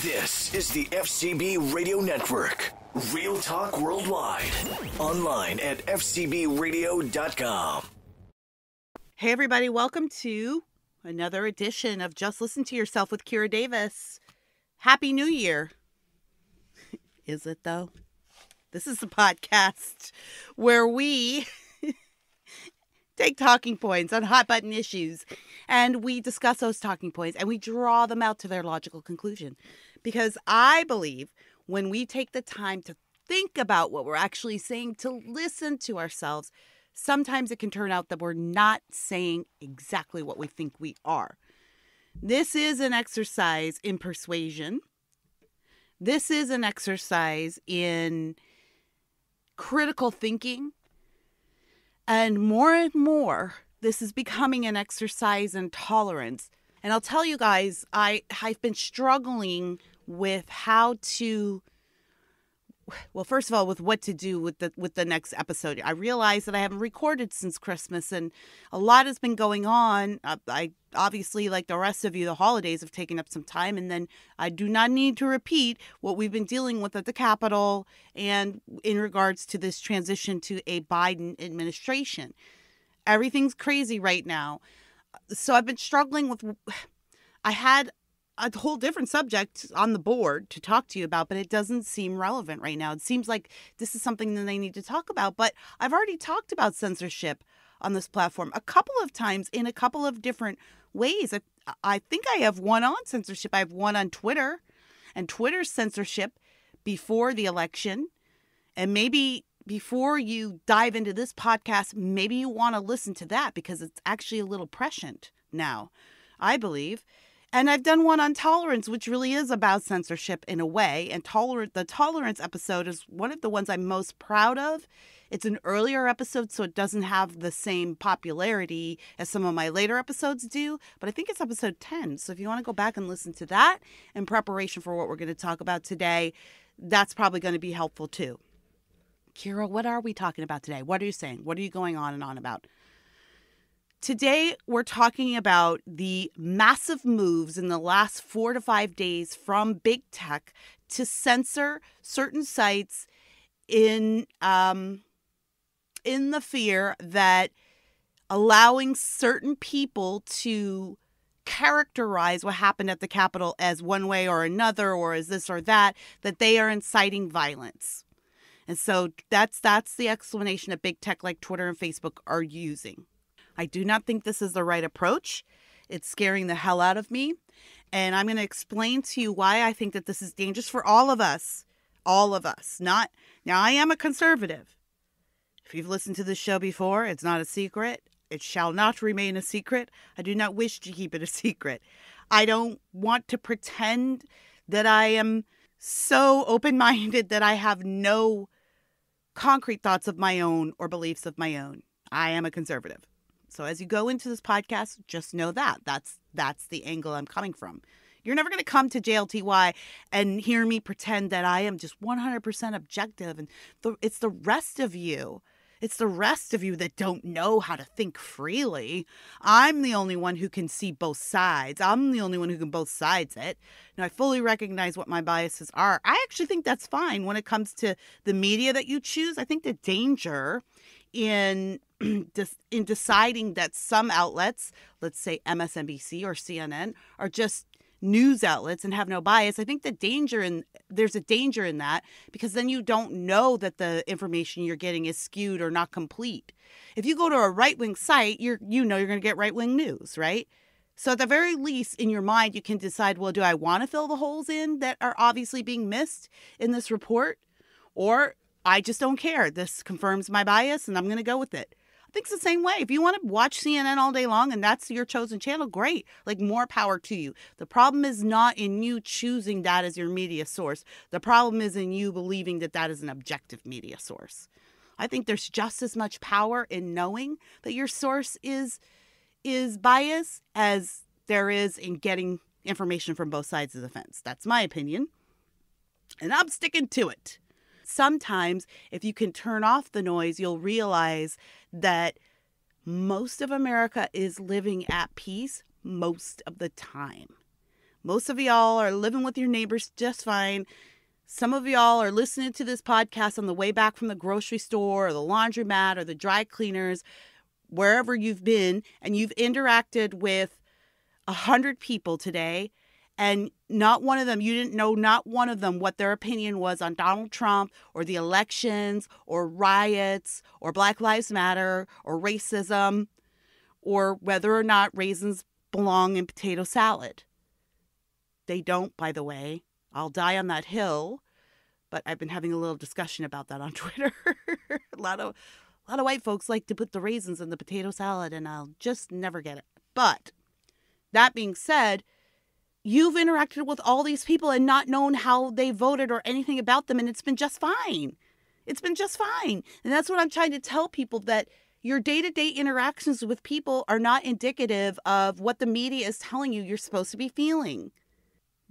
This is the FCB Radio Network. Real talk worldwide. Online at fcbradio.com. Hey, everybody. Welcome to another edition of Just Listen to Yourself with Kira Davis. Happy New Year. Is it, though? This is the podcast where we take talking points on hot button issues and we discuss those talking points and we draw them out to their logical conclusion. Because I believe when we take the time to think about what we're actually saying, to listen to ourselves, sometimes it can turn out that we're not saying exactly what we think we are. This is an exercise in persuasion. This is an exercise in critical thinking. And more, this is becoming an exercise in tolerance. And I'll tell you guys, I've been struggling with how to, well, first of all, with what to do with the next episode. I realized that I haven't recorded since Christmas and a lot has been going on. I obviously, like the rest of you, the holidays have taken up some time, and then I do not need to repeat what we've been dealing with at the Capitol and in regards to this transition to a Biden administration. Everything's crazy right now. So I've been struggling with, I had a whole different subject on the board to talk to you about, but it doesn't seem relevant right now. It seems like this is something that they need to talk about, but I've already talked about censorship on this platform a couple of times in a couple of different ways. I think I have one on censorship. I have one on Twitter and Twitter's censorship before the election. And maybe before you dive into this podcast, maybe you want to listen to that because it's actually a little prescient now, I believe. And I've done one on tolerance, which really is about censorship in a way. And the tolerance episode is one of the ones I'm most proud of. It's an earlier episode, so it doesn't have the same popularity as some of my later episodes do. But I think it's episode 10. So if you want to go back and listen to that in preparation for what we're going to talk about today, that's probably going to be helpful too. Kira, what are we talking about today? What are you saying? What are you going on and on about? Today, we're talking about the massive moves in the last 4 to 5 days from big tech to censor certain sites in the fear that allowing certain people to characterize what happened at the Capitol as one way or another, or as this or that they are inciting violence. And so that's the explanation that big tech like Twitter and Facebook are using. I do not think this is the right approach. It's scaring the hell out of me. And I'm going to explain to you why I think that this is dangerous for all of us. All of us. Now, I am a conservative. If you've listened to this show before, it's not a secret. It shall not remain a secret. I do not wish to keep it a secret. I don't want to pretend that I am so open-minded that I have no concrete thoughts of my own or beliefs of my own. I am a conservative. So as you go into this podcast, just know that. That's the angle I'm coming from. You're never going to come to JLTY and hear me pretend that I am just 100% objective. And it's the rest of you. It's the rest of you that don't know how to think freely. I'm the only one who can see both sides. I'm the only one who can both sides it. Now, I fully recognize what my biases are. I actually think that's fine when it comes to the media that you choose. I think the danger in deciding that some outlets, let's say MSNBC or CNN, are just news outlets and have no bias. I think there's a danger in that, because then you don't know that the information you're getting is skewed or not complete. If you go to a right-wing site, you're going to get right-wing news, right? So at the very least, in your mind, you can decide, well, do I want to fill the holes in that are obviously being missed in this report? Or I just don't care. This confirms my bias and I'm going to go with it. I think it's the same way. If you want to watch CNN all day long and that's your chosen channel, great. Like, more power to you. The problem is not in you choosing that as your media source. The problem is in you believing that that is an objective media source. I think there's just as much power in knowing that your source is biased as there is in getting information from both sides of the fence. That's my opinion. And I'm sticking to it. Sometimes, if you can turn off the noise, you'll realize that most of America is living at peace most of the time. Most of y'all are living with your neighbors just fine. Some of y'all are listening to this podcast on the way back from the grocery store or the laundromat or the dry cleaners, wherever you've been, and you've interacted with 100 people today, and not one of them, you didn't know not one of them what their opinion was on Donald Trump or the elections or riots or Black Lives Matter or racism or whether or not raisins belong in potato salad. They don't, by the way. I'll die on that hill, but I've been having a little discussion about that on Twitter. a lot of white folks like to put the raisins in the potato salad, and I'll just never get it. But that being said, you've interacted with all these people and not known how they voted or anything about them, and it's been just fine. It's been just fine. And that's what I'm trying to tell people, that your day-to-day interactions with people are not indicative of what the media is telling you you're supposed to be feeling.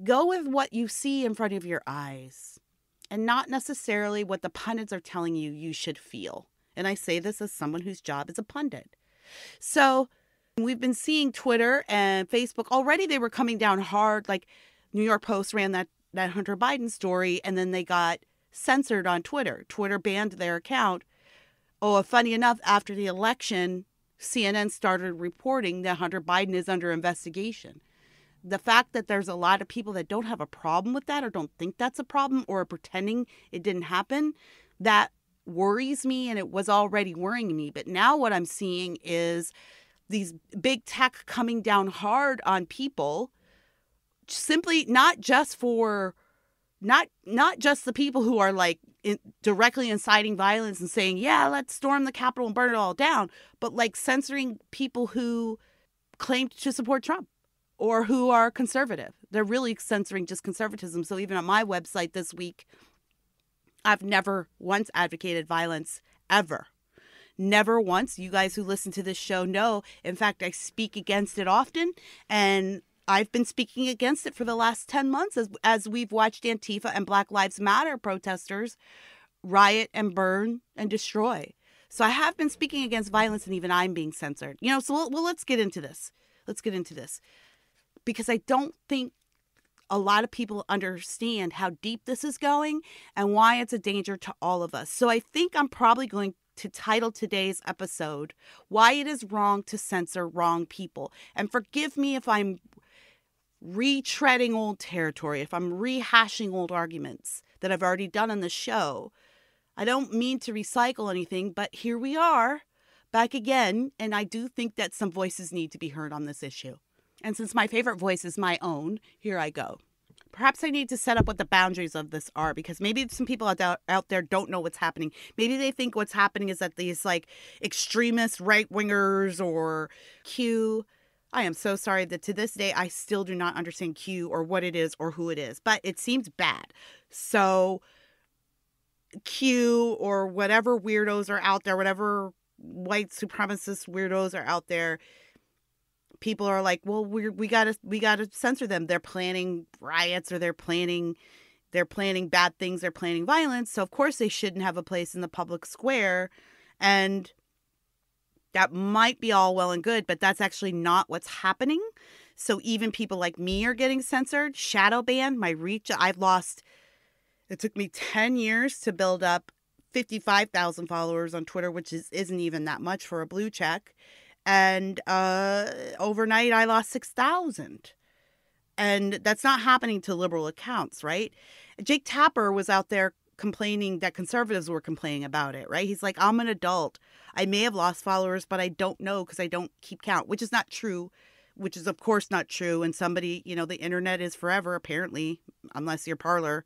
Go with what you see in front of your eyes and not necessarily what the pundits are telling you you should feel. And I say this as someone whose job is a pundit. So we've been seeing Twitter and Facebook. Already they were coming down hard. Like New York Post ran that Hunter Biden story, and then they got censored on Twitter. Twitter banned their account. Oh, funny enough, after the election, CNN started reporting that Hunter Biden is under investigation. The fact that there's a lot of people that don't have a problem with that or don't think that's a problem or are pretending it didn't happen, that worries me, and it was already worrying me. But now what I'm seeing is these big tech coming down hard on people, simply not just the people who are like directly inciting violence and saying, yeah, let's storm the Capitol and burn it all down, but like censoring people who claim to support Trump or who are conservative. They're really censoring just conservatism. So even on my website this week, I've never once advocated violence, ever. Never once. You guys who listen to this show know. In fact, I speak against it often, and I've been speaking against it for the last 10 months as we've watched Antifa and Black Lives Matter protesters riot and burn and destroy. So I have been speaking against violence, and even I'm being censored. So let's get into this. Because I don't think a lot of people understand how deep this is going and why it's a danger to all of us. So I think I'm probably going to title today's episode, Why It Is Wrong to Censor Wrong People. And forgive me if I'm retreading old territory, if I'm rehashing old arguments that I've already done on the show. I don't mean to recycle anything, but here we are, back again, and I do think that some voices need to be heard on this issue. And since my favorite voice is my own, here I go. Perhaps I need to set up what the boundaries of this are, because maybe some people out there don't know what's happening. Maybe they think what's happening is that these like extremist right-wingers or Q. I am so sorry that to this day I still do not understand Q or what it is or who it is, but it seems bad. So Q or whatever weirdos are out there, whatever white supremacist weirdos are out there, people are like, well, we gotta censor them. They're planning riots, or they're planning bad things. They're planning violence. So of course they shouldn't have a place in the public square. And that might be all well and good, but that's actually not what's happening. So even people like me are getting censored, shadow banned, my reach. It took me 10 years to build up 55,000 followers on Twitter, which isn't even that much for a blue check. And overnight, I lost 6,000. And that's not happening to liberal accounts, right? Jake Tapper was out there complaining that conservatives were complaining about it, right? He's like, I'm an adult. I may have lost followers, but I don't know because I don't keep count, which is not true, which is, of course, not true. And somebody, the internet is forever, apparently, unless you're Parler.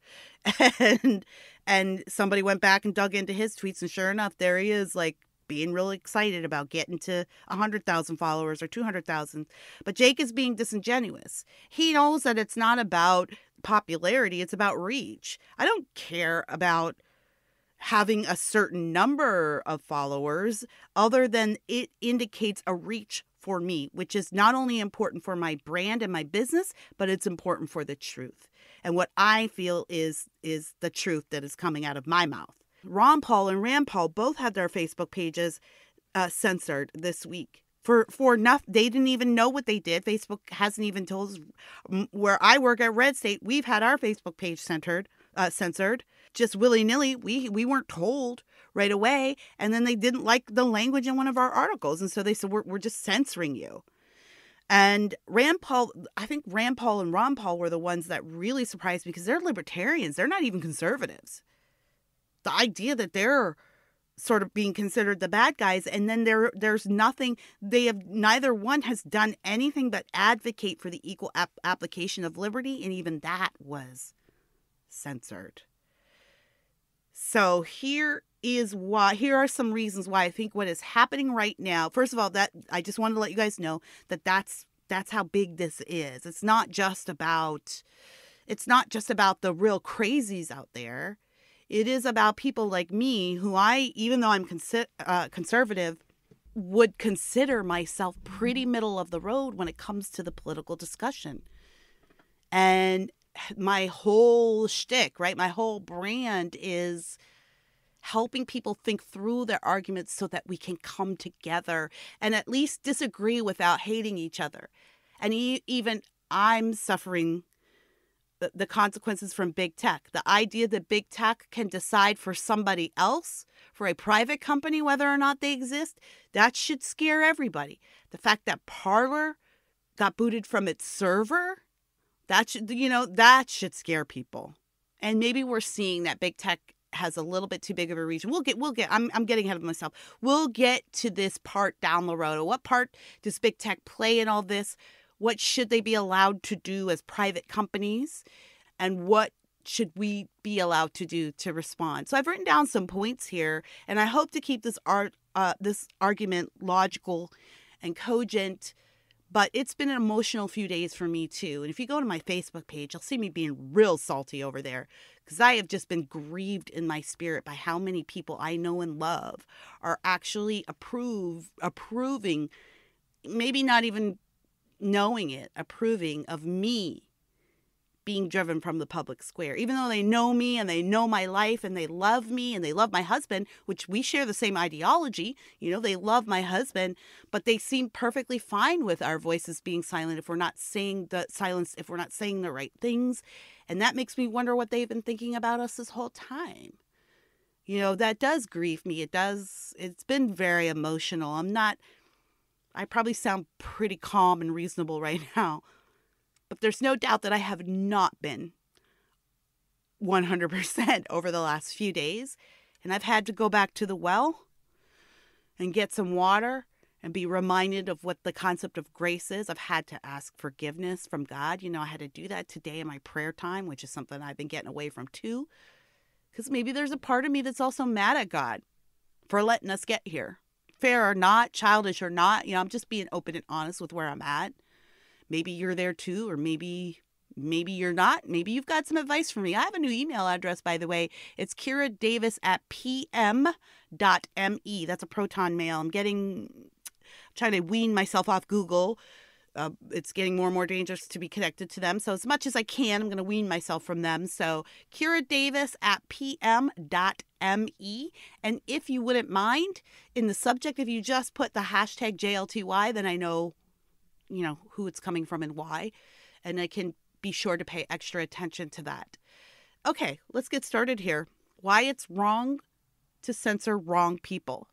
And somebody went back and dug into his tweets, and sure enough, there he is, like, being really excited about getting to 100,000 followers or 200,000. But Jake is being disingenuous. He knows that it's not about popularity, it's about reach. I don't care about having a certain number of followers other than it indicates a reach for me, which is not only important for my brand and my business, but it's important for the truth. And what I feel is the truth that is coming out of my mouth. Ron Paul and Rand Paul both had their Facebook pages censored this week. for nothing. They didn't even know what they did. Facebook hasn't even told us. Where I work at Red State, we've had our Facebook page censored just willy-nilly. We weren't told right away, and then they didn't like the language in one of our articles, and so they said, we're just censoring you. And I think Rand Paul and Ron Paul were the ones that really surprised me, because they're libertarians. They're not even conservatives. The idea that they're sort of being considered the bad guys, and then there's nothing, neither one has done anything but advocate for the equal application of liberty, and even that was censored. So here are some reasons why I think what is happening right now. First of all, that I just wanted to let you guys know that's how big this is. It's not just about the real crazies out there. It is about people like me who even though I'm conservative, would consider myself pretty middle of the road when it comes to the political discussion. And my whole shtick, right? My whole brand is helping people think through their arguments so that we can come together and at least disagree without hating each other. And even I'm suffering the consequences from big tech. The idea that big tech can decide for somebody else, for a private company, whether or not they exist, that should scare everybody. The fact that Parler got booted from its server, that should scare people. And maybe we're seeing that big tech has a little bit too big of a reach. I'm getting ahead of myself. We'll get to this part down the road. What part does big tech play in all this? What should they be allowed to do as private companies? And what should we be allowed to do to respond? So I've written down some points here, and I hope to keep this argument logical and cogent. But it's been an emotional few days for me too. And if you go to my Facebook page, you'll see me being real salty over there, because I have just been grieved in my spirit by how many people I know and love are actually approving, maybe not even knowing it, approving of me being driven from the public square, even though they know me and they know my life and they love me and they love my husband, which we share the same ideology. They love my husband, but they seem perfectly fine with our voices being silent if we're not saying the right things. And that makes me wonder what they've been thinking about us this whole time. That does grieve me. It's been very emotional. I probably sound pretty calm and reasonable right now, but there's no doubt that I have not been 100% over the last few days. And I've had to go back to the well and get some water and be reminded of what the concept of grace is. I've had to ask forgiveness from God. I had to do that today in my prayer time, which is something I've been getting away from too. Because maybe there's a part of me that's also mad at God for letting us get here. Fair or not, childish or not, I'm just being open and honest with where I'm at. Maybe you're there too, or maybe you're not. Maybe you've got some advice for me. I have a new email address, by the way. It's KiraDavis@pm.me. That's a Proton mail. I'm trying to wean myself off Google. It's getting more and more dangerous to be connected to them. So as much as I can, I'm going to wean myself from them. So KiraDavis@pm.me. And if you wouldn't mind, in the subject, if you just put the hashtag JLTY, then I know, who it's coming from and why. And I can be sure to pay extra attention to that. Okay, let's get started here. Why it's wrong to censor wrong people.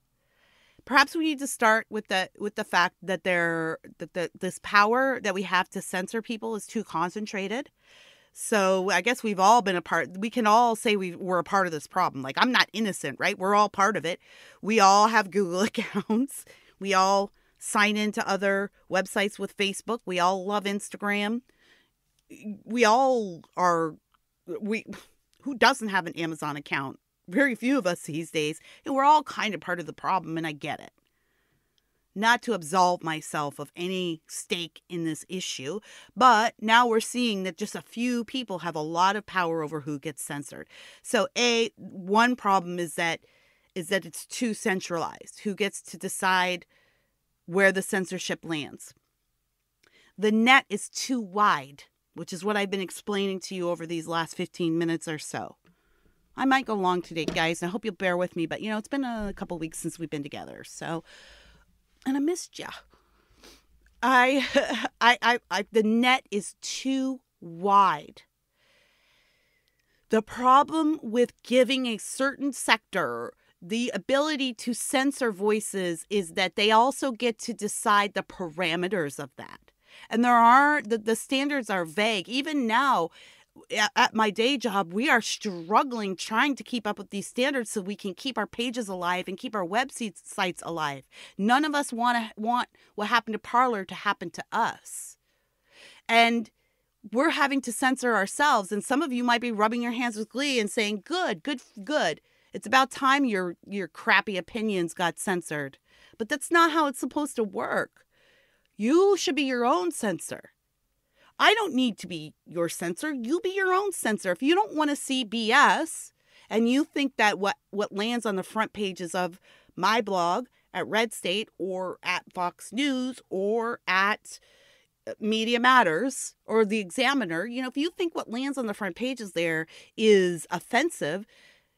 Perhaps we need to start with the fact that this power that we have to censor people is too concentrated. So I guess we've all been a part. We can all say we're a part of this problem. Like, I'm not innocent, right? We're all part of it. We all have Google accounts. We all sign into other websites with Facebook. We all love Instagram. We all are. Who doesn't have an Amazon account? Very few of us these days, and we're all kind of part of the problem, and I get it. Not to absolve myself of any stake in this issue, but now we're seeing that just a few people have a lot of power over who gets censored. So one problem is that it's too centralized. Who gets to decide where the censorship lands? The net is too wide, which is what I've been explaining to you over these last 15 minutes or so. I might go long today, guys. I hope you'll bear with me, but it's been a couple weeks since we've been together. So, and I missed you. The net is too wide. The problem with giving a certain sector the ability to censor voices is that they also get to decide the parameters of that. And the standards are vague. Even now, at my day job, we are struggling trying to keep up with these standards so we can keep our pages alive and keep our sites alive. None of us want what happened to Parler to happen to us. And we're having to censor ourselves. And some of you might be rubbing your hands with glee and saying, good. It's about time your crappy opinions got censored. But that's not how it's supposed to work. You should be your own censor. I don't need to be your censor. You be your own censor. If you don't want to see BS and you think that what lands on the front pages of my blog at Red State or at Fox News or at Media Matters or The Examiner, if you think what lands on the front pages there is offensive,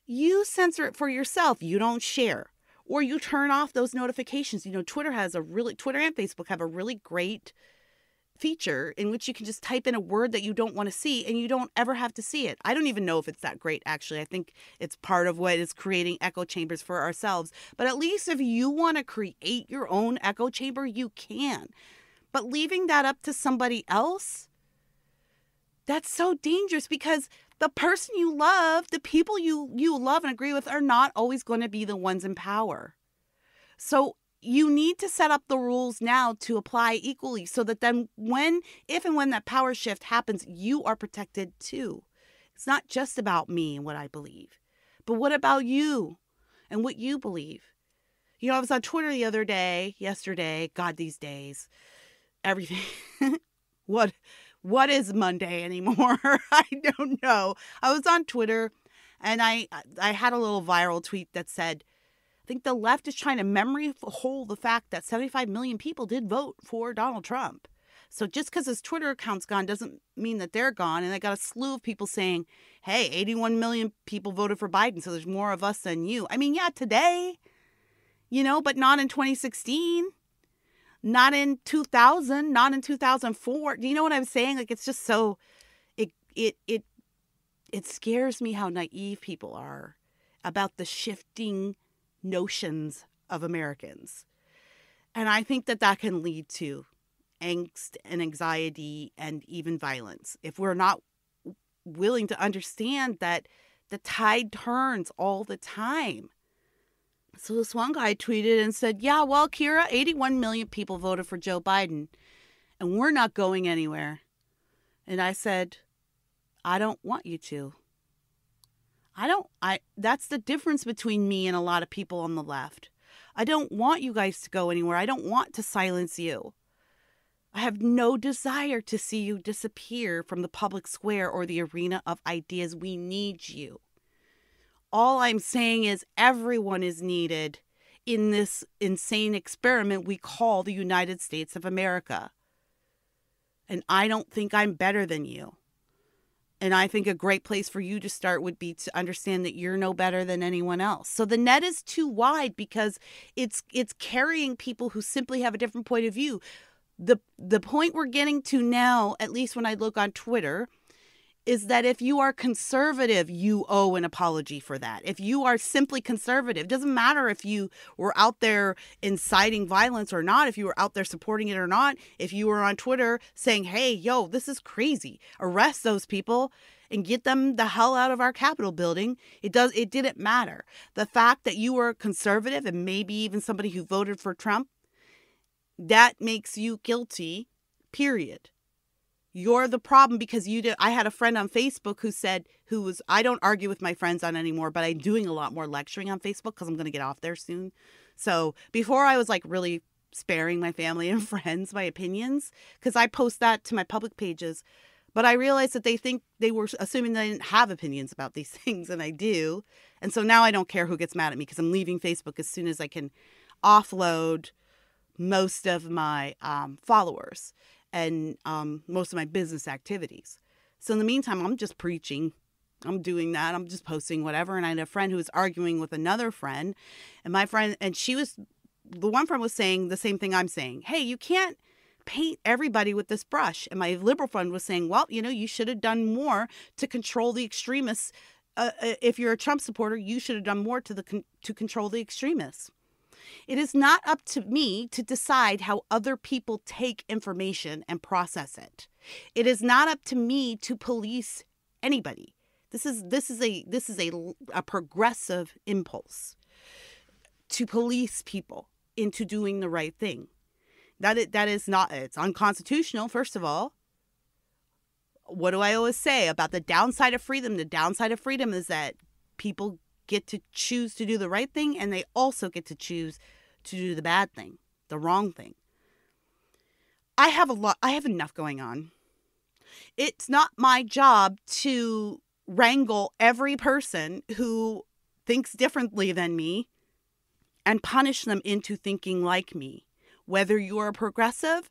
you censor it for yourself. You don't share, or you turn off those notifications. Twitter and Facebook have a really great feature in which you can just type in a word that you don't want to see and you don't ever have to see it. I don't even know if it's that great, actually. I think it's part of what is creating echo chambers for ourselves. But at least if you want to create your own echo chamber, you can. But leaving that up to somebody else, that's so dangerous, because the person you love, the people you love and agree with, are not always going to be the ones in power. So you need to set up the rules now to apply equally so that then if and when that power shift happens, you are protected too. It's not just about me and what I believe, but what about you and what you believe? I was on Twitter yesterday, God, these days, everything. What is Monday anymore? I don't know. I was on Twitter and I had a little viral tweet that said, I think the left is trying to memory hole the fact that 75 million people did vote for Donald Trump. So just because his Twitter account's gone doesn't mean that they're gone. And I got a slew of people saying, hey, 81 million people voted for Biden, so there's more of us than you. I mean, yeah, today, but not in 2016. Not in 2000, not in 2004. Do you know what I'm saying? Like, it's just so, it scares me how naive people are about the shifting notions of Americans. And I think that can lead to angst and anxiety and even violence if we're not willing to understand that the tide turns all the time. So this one guy tweeted and said, yeah, well, Kira, 81 million people voted for Joe Biden, and we're not going anywhere. And I said, I don't want you to. That's the difference between me and a lot of people on the left. I don't want you guys to go anywhere. I don't want to silence you. I have no desire to see you disappear from the public square or the arena of ideas. We need you. All I'm saying is everyone is needed in this insane experiment we call the United States of America. And I don't think I'm better than you. And I think a great place for you to start would be to understand that you're no better than anyone else. So the net is too wide because it's carrying people who simply have a different point of view. The point we're getting to now, at least when I look on Twitter, is that if you are conservative, you owe an apology for that. If you are simply conservative, it doesn't matter if you were out there inciting violence or not, if you were out there supporting it or not, if you were on Twitter saying, hey, yo, this is crazy, arrest those people and get them the hell out of our Capitol building. It didn't matter. The fact that you were conservative and maybe even somebody who voted for Trump, that makes you guilty, period. You're the problem because you did. I had a friend on Facebook I don't argue with my friends on anymore, but I'm doing a lot more lecturing on Facebook because I'm going to get off there soon. So before I was like really sparing my family and friends my opinions because I post that to my public pages. But I realized that they were assuming that I didn't have opinions about these things, and I do. And so now I don't care who gets mad at me because I'm leaving Facebook as soon as I can offload most of my followers and most of my business activities. So in the meantime, I'm just preaching. I'm doing that. I'm just posting whatever. And I had a friend who was arguing with another friend. And my friend, the one friend was saying the same thing I'm saying. Hey, you can't paint everybody with this brush. And my liberal friend was saying, well, you should have done more to control the extremists. If you're a Trump supporter, you should have done more to control the extremists. It is not up to me to decide how other people take information and process it. It is not up to me to police anybody. This is a progressive impulse to police people into doing the right thing. That is not, it's unconstitutional, first of all. What do I always say about the downside of freedom? The downside of freedom is that people get to choose to do the right thing, and they also get to choose to do the bad thing, the wrong thing. I have enough going on. It's not my job to wrangle every person who thinks differently than me and punish them into thinking like me. Whether you're a progressive,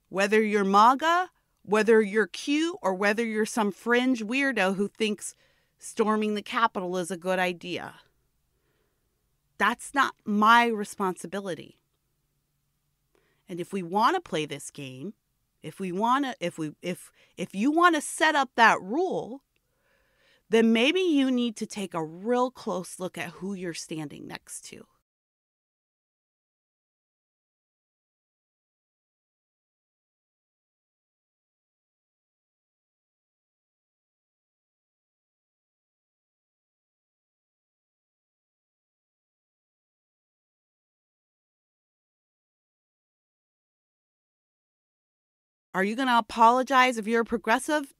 whether you're MAGA, whether you're Q, or whether you're some fringe weirdo who thinks storming the Capitol is a good idea. That's not my responsibility. And if we want to play this game, if you want to set up that rule, then maybe you need to take a real close look at who you're standing next to. Are you going to apologize if you're a progressive?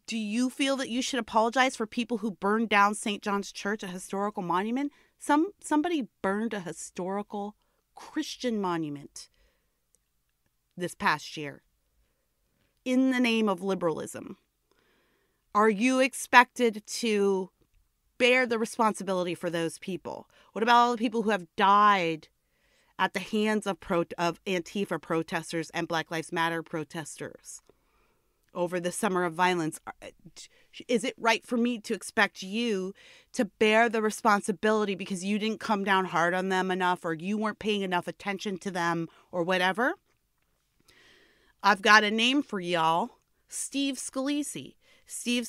Do you feel that you should apologize for people who burned down St. John's Church, a historical monument? Somebody burned a historical Christian monument this past year in the name of liberalism. Are you expected to bear the responsibility for those people? What about all the people who have died at the hands of Antifa protesters and Black Lives Matter protesters over the summer of violence? Is it right for me to expect you to bear the responsibility because you didn't come down hard on them enough, or you weren't paying enough attention to them, or whatever? I've got a name for y'all. Steve Scalise. Steve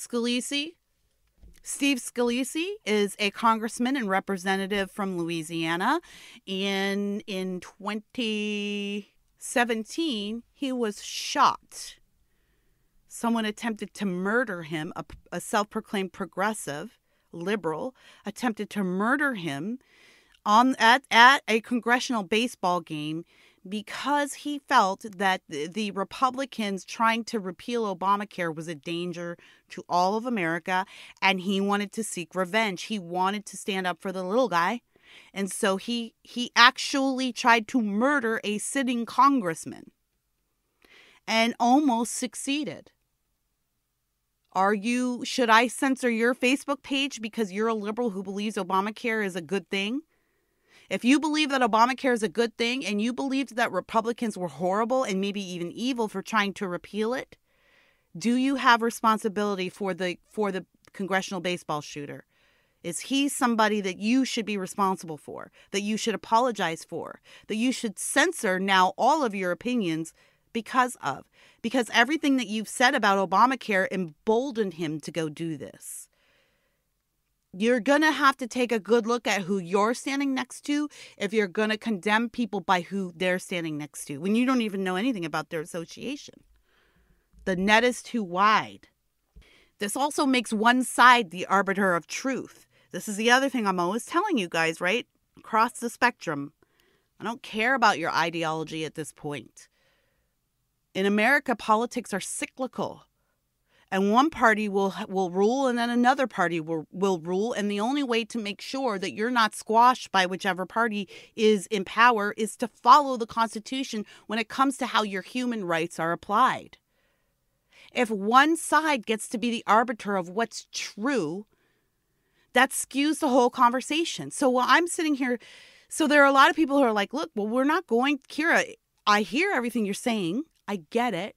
Scalise is a congressman and representative from Louisiana. In 2017, he was shot. Someone attempted to murder him, a self-proclaimed progressive liberal, attempted to murder him at a congressional baseball game because he felt that the Republicans trying to repeal Obamacare was a danger to all of America, and he wanted to seek revenge. He wanted to stand up for the little guy, and so he actually tried to murder a sitting congressman and almost succeeded. Should I censor your Facebook page because you're a liberal who believes Obamacare is a good thing? If you believe that Obamacare is a good thing and you believed that Republicans were horrible and maybe even evil for trying to repeal it, do you have responsibility for the congressional baseball shooter? Is he somebody that you should be responsible for, that you should apologize for, that you should censor now all of your opinions because everything that you've said about Obamacare emboldened him to go do this? You're going to have to take a good look at who you're standing next to if you're going to condemn people by who they're standing next to when you don't even know anything about their association. The net is too wide. This also makes one side the arbiter of truth. This is the other thing I'm always telling you guys, right? Across the spectrum. I don't care about your ideology at this point. In America, politics are cyclical. And one party will rule, and then another party will rule. And the only way to make sure that you're not squashed by whichever party is in power is to follow the Constitution when it comes to how your human rights are applied. If one side gets to be the arbiter of what's true, that skews the whole conversation. So while I'm sitting here, so there are a lot of people who are like, look, well, we're not going, Kira, I hear everything you're saying. I get it.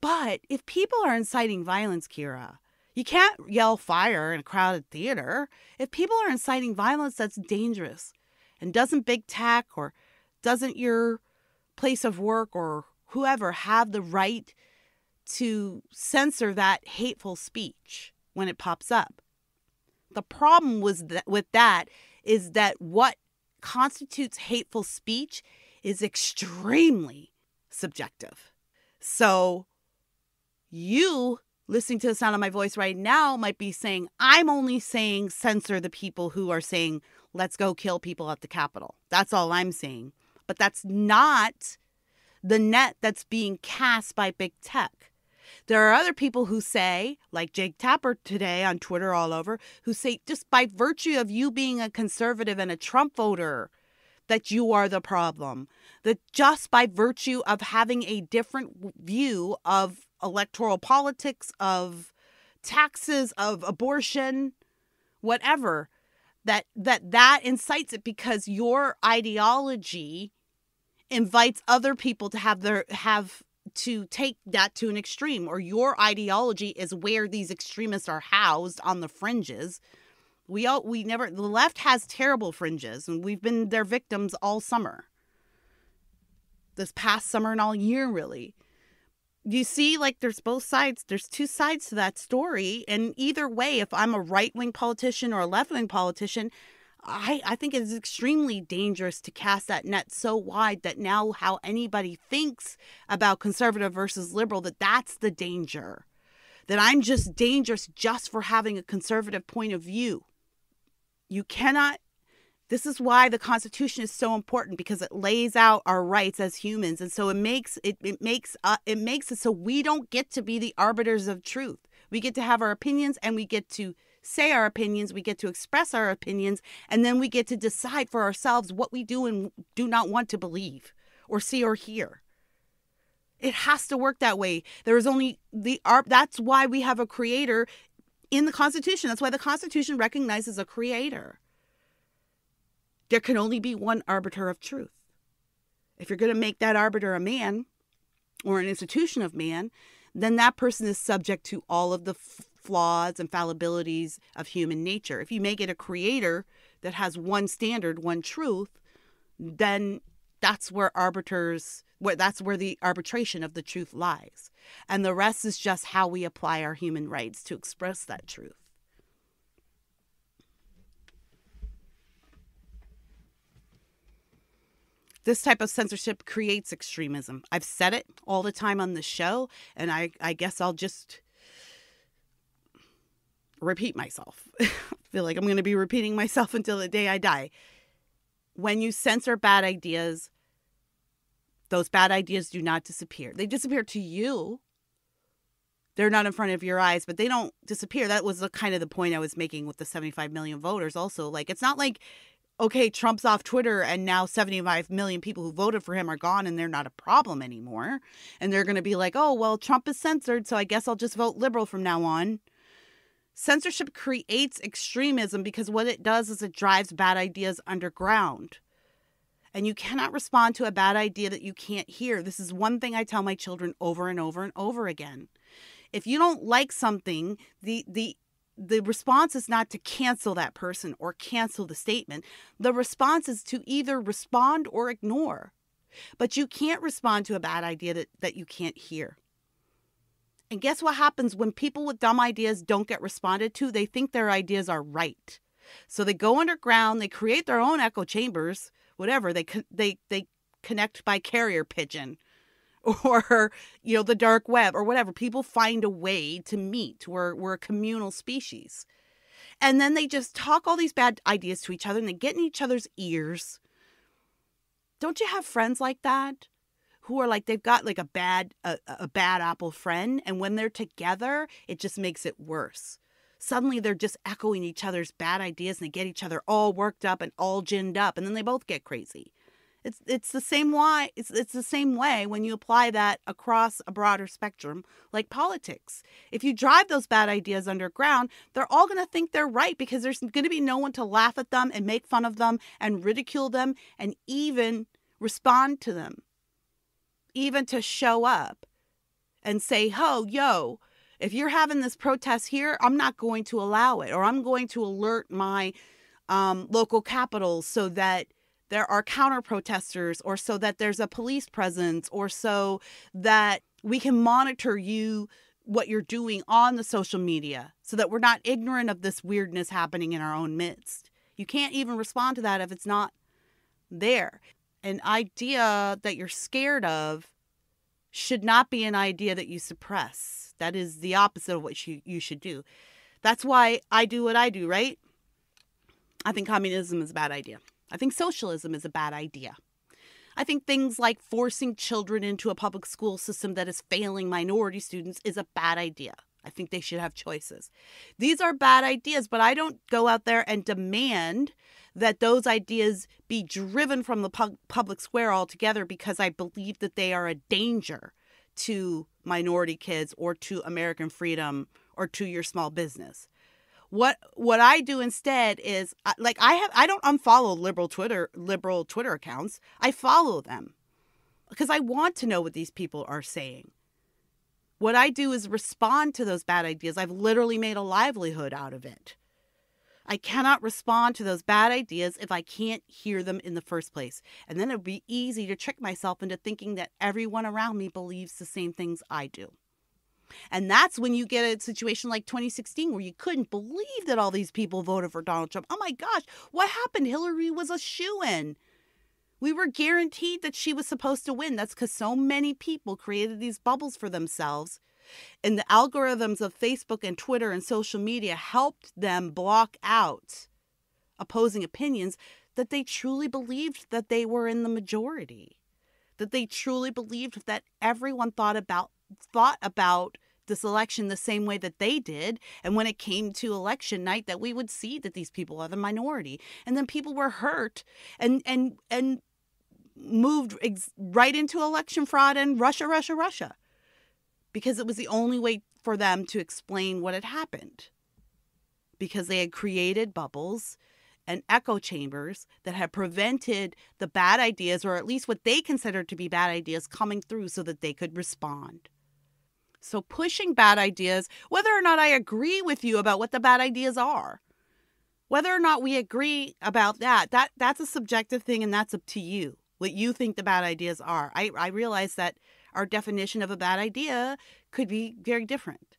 But if people are inciting violence, Kira, you can't yell fire in a crowded theater. If people are inciting violence, that's dangerous. And doesn't big tech or doesn't your place of work or whoever have the right to censor that hateful speech when it pops up. The problem with that is that what constitutes hateful speech is extremely subjective. So you listening to the sound of my voice right now might be saying, I'm only saying censor the people who are saying, let's go kill people at the Capitol. That's all I'm saying. But that's not the net that's being cast by big tech. There are other people who say, like Jake Tapper today on Twitter all over, who say just by virtue of you being a conservative and a Trump voter, that you are the problem. That just by virtue of having a different view of electoral politics, of taxes, of abortion, whatever, that incites it because your ideology invites other people to to take that to an extreme, or your ideology is where these extremists are housed on the fringes. The left has terrible fringes, and we've been their victims all summer. This past summer and all year, really. You see, like, there's both sides. There's two sides to that story. And either way, if I'm a right-wing politician or a left-wing politician, I think it's extremely dangerous to cast that net so wide that now how anybody thinks about conservative versus liberal, that's the danger. That I'm just dangerous just for having a conservative point of view. You cannot. This is why the Constitution is so important, because it lays out our rights as humans, and so it makes it so we don't get to be the arbiters of truth. We get to have our opinions, and we get to say our opinions. We get to express our opinions, and then we get to decide for ourselves what we do and do not want to believe or see or hear. It has to work that way. There is only that's why we have a creator in the Constitution. That's why the Constitution recognizes a creator. There can only be one arbiter of truth. If you're going to make that arbiter a man or an institution of man, then that person is subject to all of the flaws and fallibilities of human nature. If you make it a creator that has one standard, one truth, then that's where that's where the arbitration of the truth lies. And the rest is just how we apply our human rights to express that truth. This type of censorship creates extremism. I've said it all the time on the show, and I guess I'll just repeat myself. I feel like I'm going to be repeating myself until the day I die. When you censor bad ideas, those bad ideas do not disappear. They disappear to you. They're not in front of your eyes, but they don't disappear. That was kind of the point I was making with the 75 million voters also. Like, it's not like, okay, Trump's off Twitter and now 75 million people who voted for him are gone and they're not a problem anymore. And they're going to be like, oh, well, Trump is censored, so I guess I'll just vote liberal from now on. Censorship creates extremism because what it does is it drives bad ideas underground. And you cannot respond to a bad idea that you can't hear. This is one thing I tell my children over and over and over again. If you don't like something, the response is not to cancel that person or cancel the statement. The response is to either respond or ignore. But you can't respond to a bad idea that you can't hear. And guess what happens when people with dumb ideas don't get responded to? They think their ideas are right. So they go underground, they create their own echo chambers, whatever. They connect by carrier pigeon or, the dark web or whatever. People find a way to meet. We're a communal species. And then they just talk all these bad ideas to each other and they get in each other's ears. Don't you have friends like that? Who are like, they've got like a bad apple friend. And when they're together, it just makes it worse. Suddenly they're just echoing each other's bad ideas and they get each other all worked up and all ginned up. And then they both get crazy. It's the same way. It's the same way when you apply that across a broader spectrum, like politics. If you drive those bad ideas underground, they're all going to think they're right because there's going to be no one to laugh at them and make fun of them and ridicule them and even respond to them. Even to show up and say, yo, if you're having this protest here, I'm not going to allow it. Or I'm going to alert my local capitals so that there are counter protesters, or so that there's a police presence, or so that we can monitor you, what you're doing on the social media, so that we're not ignorant of this weirdness happening in our own midst. You can't even respond to that if it's not there. An idea that you're scared of should not be an idea that you suppress. That is the opposite of what you should do. That's why I do what I do, right? I think communism is a bad idea. I think socialism is a bad idea. I think things like forcing children into a public school system that is failing minority students is a bad idea. I think they should have choices. These are bad ideas, but I don't go out there and demand that those ideas be driven from the public square altogether because I believe that they are a danger to minority kids or to American freedom or to your small business. What I do instead is I don't unfollow liberal Twitter accounts. I follow them because I want to know what these people are saying. What I do is respond to those bad ideas. I've literally made a livelihood out of it. I cannot respond to those bad ideas if I can't hear them in the first place. And then it would be easy to trick myself into thinking that everyone around me believes the same things I do. And that's when you get a situation like 2016 where you couldn't believe that all these people voted for Donald Trump. Oh my gosh, what happened? Hillary was a shoo-in. We were guaranteed that she was supposed to win. That's because so many people created these bubbles for themselves. And the algorithms of Facebook and Twitter and social media helped them block out opposing opinions that they truly believed that they were in the majority. That they truly believed that everyone thought about this election the same way that they did. And when it came to election night, that we would see that these people are the minority. And then people were hurt and moved right into election fraud and Russia. Because it was the only way for them to explain what had happened. Because they had created bubbles and echo chambers that had prevented the bad ideas, or at least what they considered to be bad ideas, coming through so that they could respond. So pushing bad ideas, whether or not I agree with you about what the bad ideas are, whether or not we agree about that's a subjective thing, and that's up to you, what you think the bad ideas are. I realize that our definition of a bad idea could be very different.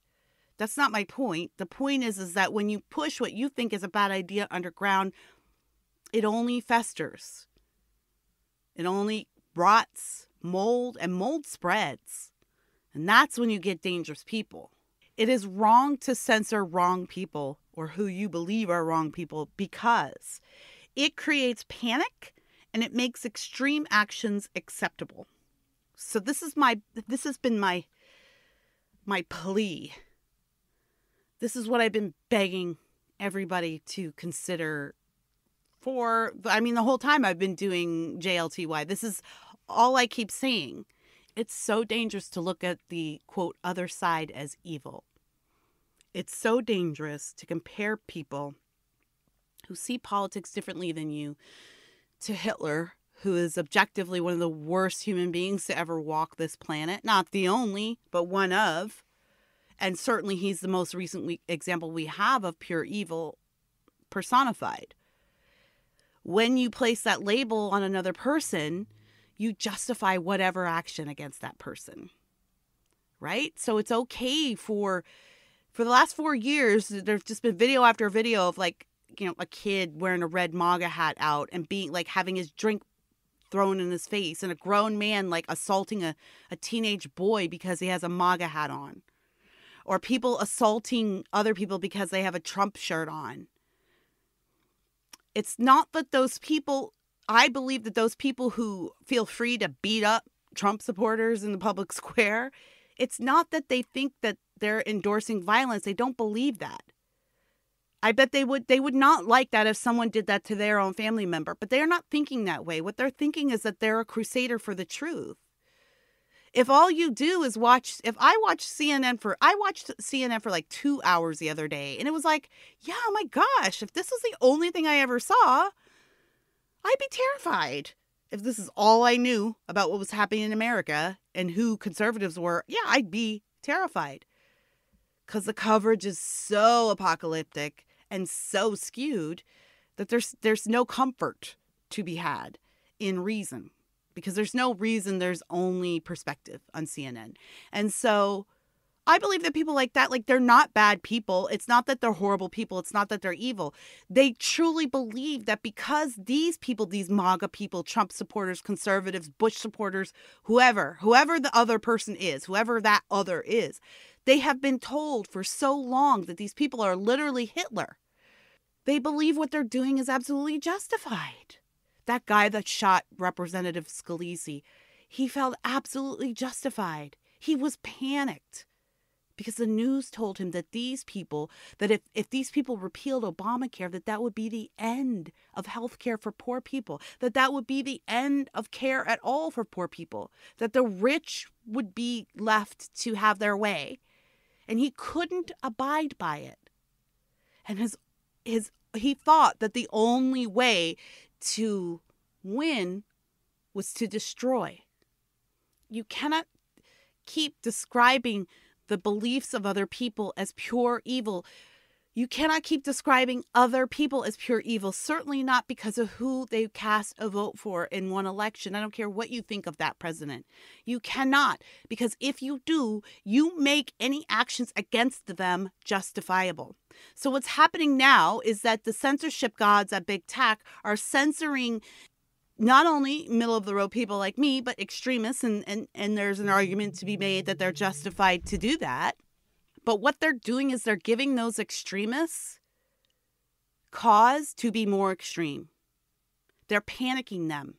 That's not my point. The point is that when you push what you think is a bad idea underground, it only festers. It only rots, mold spreads. And that's when you get dangerous people. It is wrong to censor wrong people or who you believe are wrong people because it creates panic and it makes extreme actions acceptable. So this has been my plea. This is what I've been begging everybody to consider the whole time I've been doing JLTY. This is all I keep saying. It's so dangerous to look at the, quote, other side as evil. It's so dangerous to compare people who see politics differently than you to Hitler, who is objectively one of the worst human beings to ever walk this planet. Not the only, but one of. And certainly he's the most recent example we have of pure evil personified. When you place that label on another person, you justify whatever action against that person. Right? So it's okay for the last 4 years, there's just been video after video of a kid wearing a red MAGA hat out and being having his drink thrown in his face, and a grown man assaulting a teenage boy because he has a MAGA hat on. Or people assaulting other people because they have a Trump shirt on. It's not that those people, I believe that those people who feel free to beat up Trump supporters in the public square, it's not that they think that they're endorsing violence. They don't believe that. I bet they would not like that if someone did that to their own family member, but they're not thinking that way. What they're thinking is that they're a crusader for the truth. If all you do is watched CNN for 2 hours the other day, and it was oh my gosh, if this was the only thing I ever saw, I'd be terrified. If this is all I knew about what was happening in America and who conservatives were, I'd be terrified. Because the coverage is so apocalyptic and so skewed that there's no comfort to be had in reason, because there's no reason, there's only perspective on CNN. And so I believe that people like that, like, they're not bad people. It's not that they're horrible people. It's not that they're evil. They truly believe that because these people, these MAGA people, Trump supporters, conservatives, Bush supporters, whoever the other person is, whoever that other is, they have been told for so long that these people are literally Hitler. They believe what they're doing is absolutely justified. That guy that shot Representative Scalise, he felt absolutely justified. He was panicked because the news told him that these people, that if these people repealed Obamacare, that would be the end of health care for poor people, that would be the end of care at all for poor people, that the rich would be left to have their way. And he couldn't abide by it. And he thought that the only way to win was to destroy. You cannot keep describing the beliefs of other people as pure evil. You cannot keep describing other people as pure evil, certainly not because of who they cast a vote for in one election. I don't care what you think of that president. You cannot, because if you do, you make any actions against them justifiable. So what's happening now is that the censorship gods at Big Tech are censoring not only middle-of-the-road people like me, but extremists, and there's an argument to be made that they're justified to do that. But what they're doing is they're giving those extremists cause to be more extreme. They're panicking them.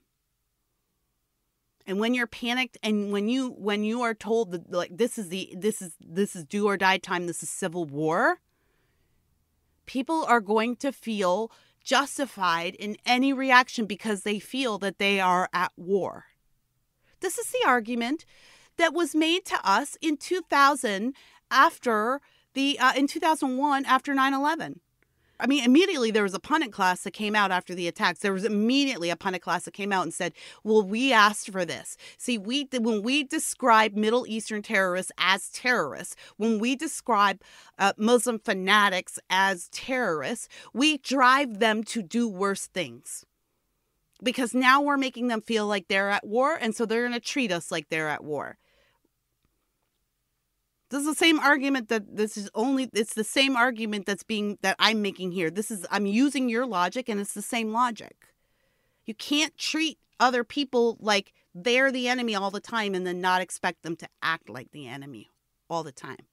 And when you're panicked, and when you are told that, like, this is do or die time, this is civil war, people are going to feel justified in any reaction because they feel that they are at war. This is the argument that was made to us in 2000 in 2001 after 9/11. I mean, immediately there was a pundit class that came out after the attacks. There was immediately a pundit class that came out and said, well, we asked for this. See, when we describe Middle Eastern terrorists as terrorists, when we describe Muslim fanatics as terrorists, we drive them to do worse things. Because now we're making them feel like they're at war, and so they're going to treat us like they're at war. This is the same argument it's the same argument that I'm making here. I'm using your logic, and it's the same logic. You can't treat other people like they're the enemy all the time and then not expect them to act like the enemy all the time.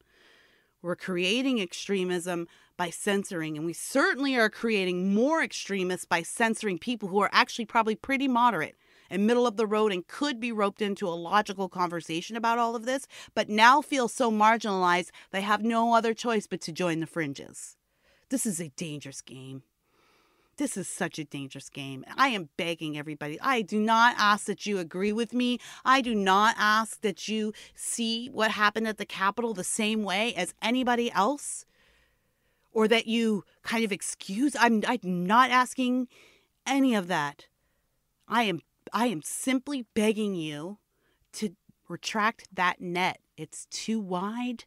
We're creating extremism by censoring, and we certainly are creating more extremists by censoring people who are actually probably pretty moderate and middle of the road and could be roped into a logical conversation about all of this, but now feel so marginalized they have no other choice but to join the fringes. This is a dangerous game. This is such a dangerous game. I am begging everybody. I do not ask that you agree with me. I do not ask that you see what happened at the Capitol the same way as anybody else, or that you kind of excuse. I'm not asking any of that. I am simply begging you to retract that net. It's too wide,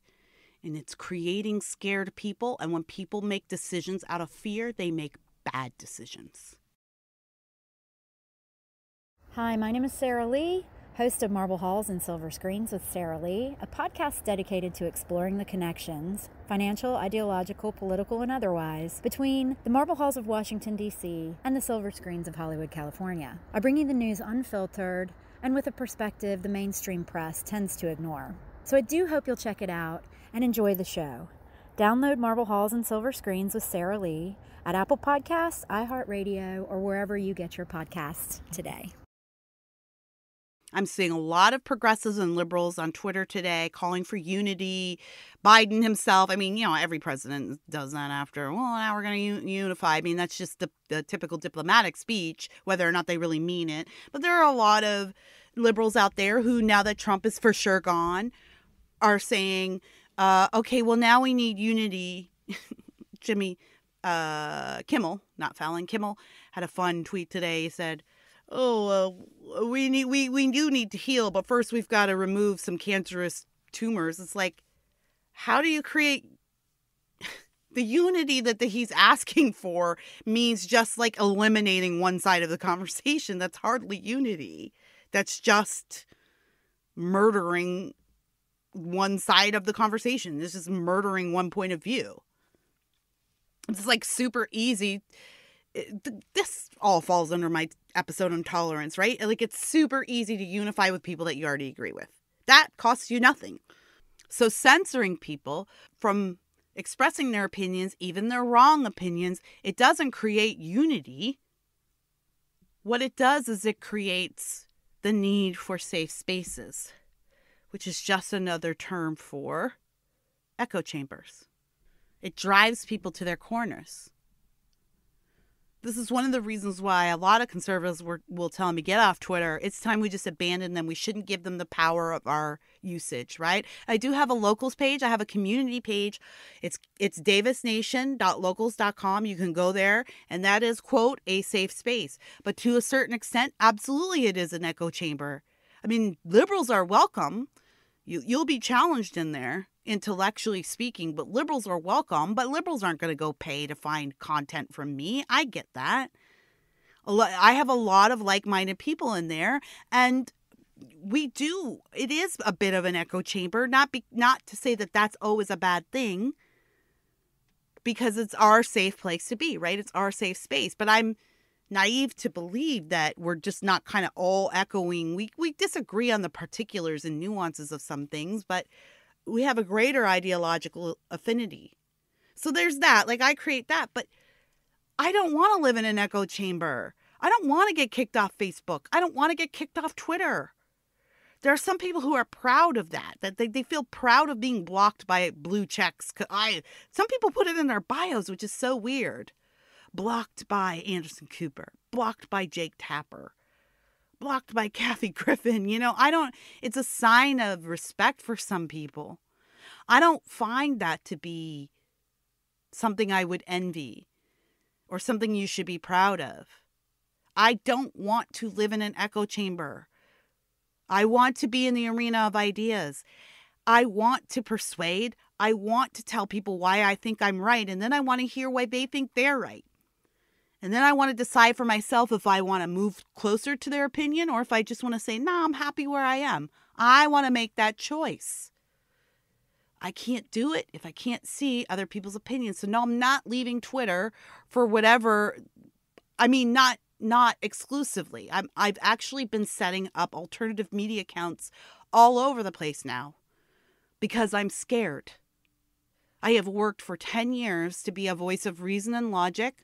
and it's creating scared people. And when people make decisions out of fear, they make bad decisions. Hi, my name is Sarah Lee, host of Marble Halls and Silver Screens with Sarah Lee, a podcast dedicated to exploring the connections, financial, ideological, political, and otherwise, between the Marble Halls of Washington, D.C. and the Silver Screens of Hollywood, California. I bring you the news unfiltered and with a perspective the mainstream press tends to ignore. So I do hope you'll check it out and enjoy the show. Download Marble Halls and Silver Screens with Sarah Lee at Apple Podcasts, iHeartRadio, or wherever you get your podcasts today. I'm seeing a lot of progressives and liberals on Twitter today calling for unity. Biden himself, I mean, every president does that after, now we're going to unify. I mean, that's just the typical diplomatic speech, whether or not they really mean it. But there are a lot of liberals out there who, now that Trump is for sure gone, are saying, okay, well, now we need unity. Jimmy Kimmel, not Fallon, Kimmel had a fun tweet today. He said, we do need to heal, but first we've got to remove some cancerous tumors. It's like, how do you create The unity that he's asking for means just like eliminating one side of the conversation. That's hardly unity. That's just murdering one side of the conversation. This is murdering one point of view. It's like super easy. This all falls under my episode on tolerance, right? Like, it's super easy to unify with people that you already agree with. That costs you nothing. So censoring people from expressing their opinions, even their wrong opinions, it doesn't create unity. What it does is it creates the need for safe spaces, which is just another term for echo chambers. It drives people to their corners. This is one of the reasons why a lot of conservatives will tell me, get off Twitter. It's time we just abandon them. We shouldn't give them the power of our usage, right? I do have a locals page. I have a community page. It's davisnation.locals.com. You can go there, and that is, quote, a safe space. But to a certain extent, absolutely it is an echo chamber. I mean, liberals are welcome. You'll be challenged in there, intellectually speaking, but liberals are welcome. But liberals aren't going to go pay to find content from me. I get that. I have a lot of like-minded people in there, and it is a bit of an echo chamber, not to say that that's always a bad thing, because it's our safe place to be, right? It's our safe space. But I'm naive to believe that we're just not kind of all echoing. We disagree on the particulars and nuances of some things, but we have a greater ideological affinity. So there's that. Like, I create that, but I don't want to live in an echo chamber. I don't want to get kicked off Facebook. I don't want to get kicked off Twitter. There are some people who are proud of that they feel proud of being blocked by blue checks. Some people put it in their bios, which is so weird. Blocked by Anderson Cooper, blocked by Jake Tapper, blocked by Kathy Griffin. It's a sign of respect for some people. I don't find that to be something I would envy or something you should be proud of. I don't want to live in an echo chamber. I want to be in the arena of ideas. I want to persuade. I want to tell people why I think I'm right. And then I want to hear why they think they're right. And then I want to decide for myself if I want to move closer to their opinion or if I just want to say, nah, I'm happy where I am. I want to make that choice. I can't do it if I can't see other people's opinions. So no, I'm not leaving Twitter for whatever. I mean, not exclusively. I've actually been setting up alternative media accounts all over the place now because I'm scared. I have worked for 10 years to be a voice of reason and logic.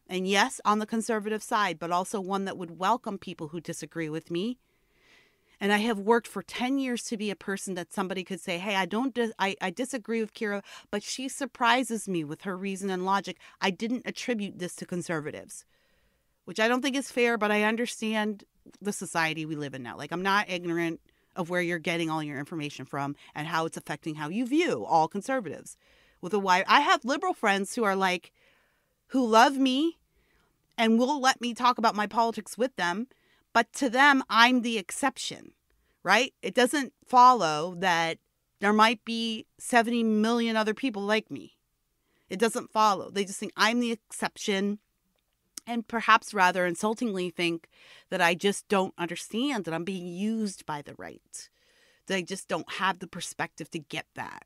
And yes, on the conservative side, but also one that would welcome people who disagree with me. And I have worked for 10 years to be a person that somebody could say, hey, I disagree with Kira, but she surprises me with her reason and logic. I didn't attribute this to conservatives, which I don't think is fair, but I understand the society we live in now. Like, I'm not ignorant of where you're getting all your information from and how it's affecting how you view all conservatives. I have liberal friends who love me and will let me talk about my politics with them. But to them, I'm the exception, right? It doesn't follow that there might be 70 million other people like me. It doesn't follow. They just think I'm the exception and perhaps rather insultingly think that I just don't understand that I'm being used by the right. That I just don't have the perspective to get that.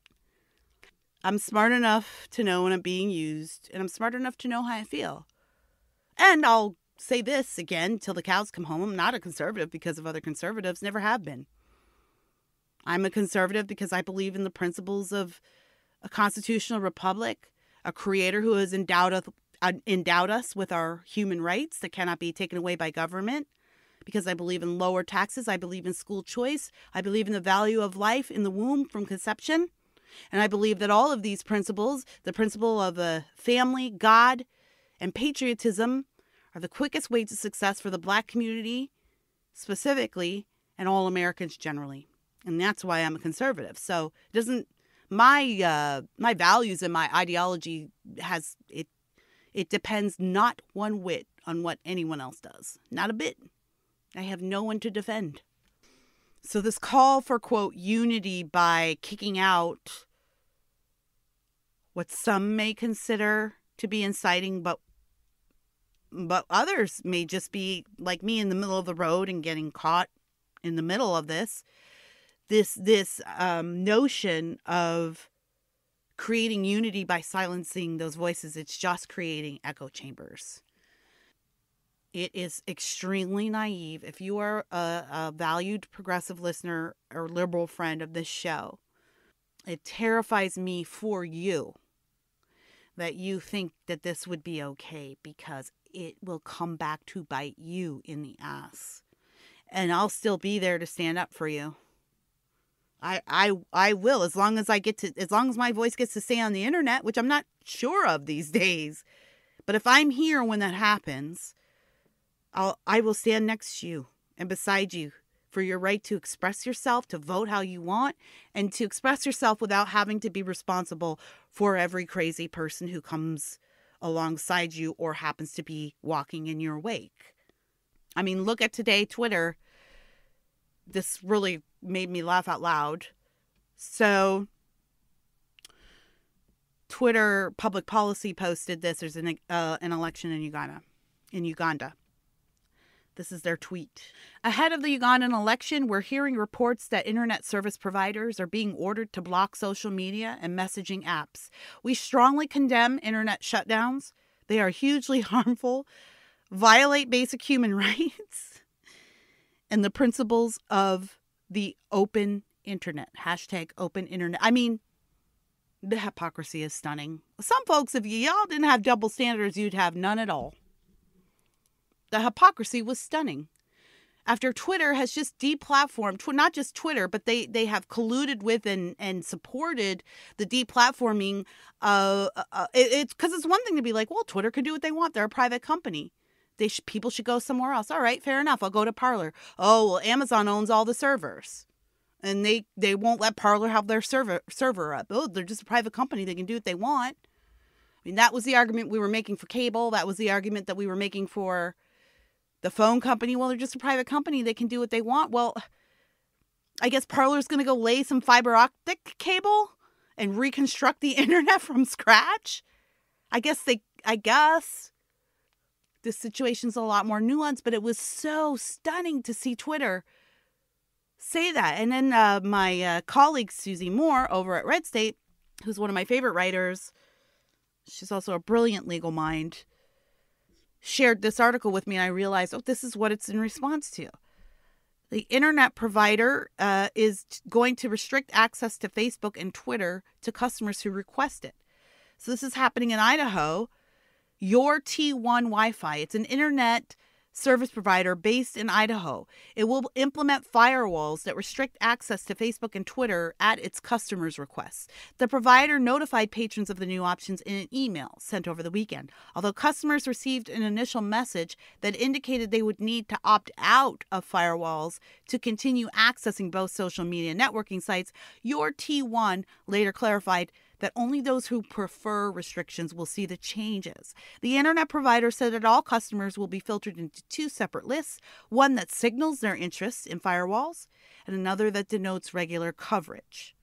I'm smart enough to know when I'm being used, and I'm smart enough to know how I feel. And I'll say this again till the cows come home. I'm not a conservative because of other conservatives, never have been. I'm a conservative because I believe in the principles of a constitutional republic, a creator who has endowed us with our human rights that cannot be taken away by government, because I believe in lower taxes. I believe in school choice. I believe in the value of life in the womb from conception. And I believe that all of these principles, the principle of a family, God, and patriotism, are the quickest way to success for the Black community specifically and all Americans generally. And that's why I'm a conservative. So my values and my ideology it depends not one whit on what anyone else does. Not a bit. I have no one to defend. So this call for, quote, unity by kicking out what some may consider to be inciting, but others may just be like me in the middle of the road and getting caught in the middle of this notion of creating unity by silencing those voices. It's just creating echo chambers. It is extremely naive. If you are a valued progressive listener or liberal friend of this show, it terrifies me for you that you think that this would be okay, because it will come back to bite you in the ass. And I'll still be there to stand up for you. I will, as long as my voice gets to stay on the internet, which I'm not sure of these days. But if I'm here when that happens, I will stand next to you and beside you for your right to express yourself, to vote how you want, and to express yourself without having to be responsible for every crazy person who comes alongside you or happens to be walking in your wake. I mean, look at today, Twitter. This really made me laugh out loud. So, Twitter Public Policy posted this. There's an election in Uganda. This is their tweet. Ahead of the Ugandan election, we're hearing reports that internet service providers are being ordered to block social media and messaging apps. We strongly condemn internet shutdowns. They are hugely harmful, violate basic human rights, and the principles of the open internet. #open internet. I mean, the hypocrisy is stunning. Some folks, if y'all didn't have double standards, you'd have none at all. The hypocrisy was stunning. After Twitter has just deplatformed, not just Twitter, but they have colluded with and supported the deplatforming. It's because it's one thing to be like, well, Twitter can do what they want. They're a private company. People should go somewhere else. All right, fair enough. I'll go to Parler. Oh, well, Amazon owns all the servers. And they won't let Parler have their server up. Oh, they're just a private company. They can do what they want. I mean, that was the argument we were making for cable. That was the argument that we were making for the phone company. Well, they're just a private company. They can do what they want. Well, I guess Parler's going to go lay some fiber optic cable and reconstruct the internet from scratch. I guess this situation's a lot more nuanced, but it was so stunning to see Twitter say that. And then my colleague, Susie Moore, over at Red State, who's one of my favorite writers, she's also a brilliant legal mind, shared this article with me, and I realized, this is what it's in response to. The internet provider is going to restrict access to Facebook and Twitter to customers who request it. So this is happening in Idaho. JLTY Wi-Fi. It's an internet service provider based in Idaho. It will implement firewalls that restrict access to Facebook and Twitter at its customers' requests. The provider notified patrons of the new options in an email sent over the weekend. Although customers received an initial message that indicated they would need to opt out of firewalls to continue accessing both social media networking sites, JLTY later clarified that only those who prefer restrictions will see the changes. The internet provider said that all customers will be filtered into two separate lists, one that signals their interest in firewalls and another that denotes regular coverage.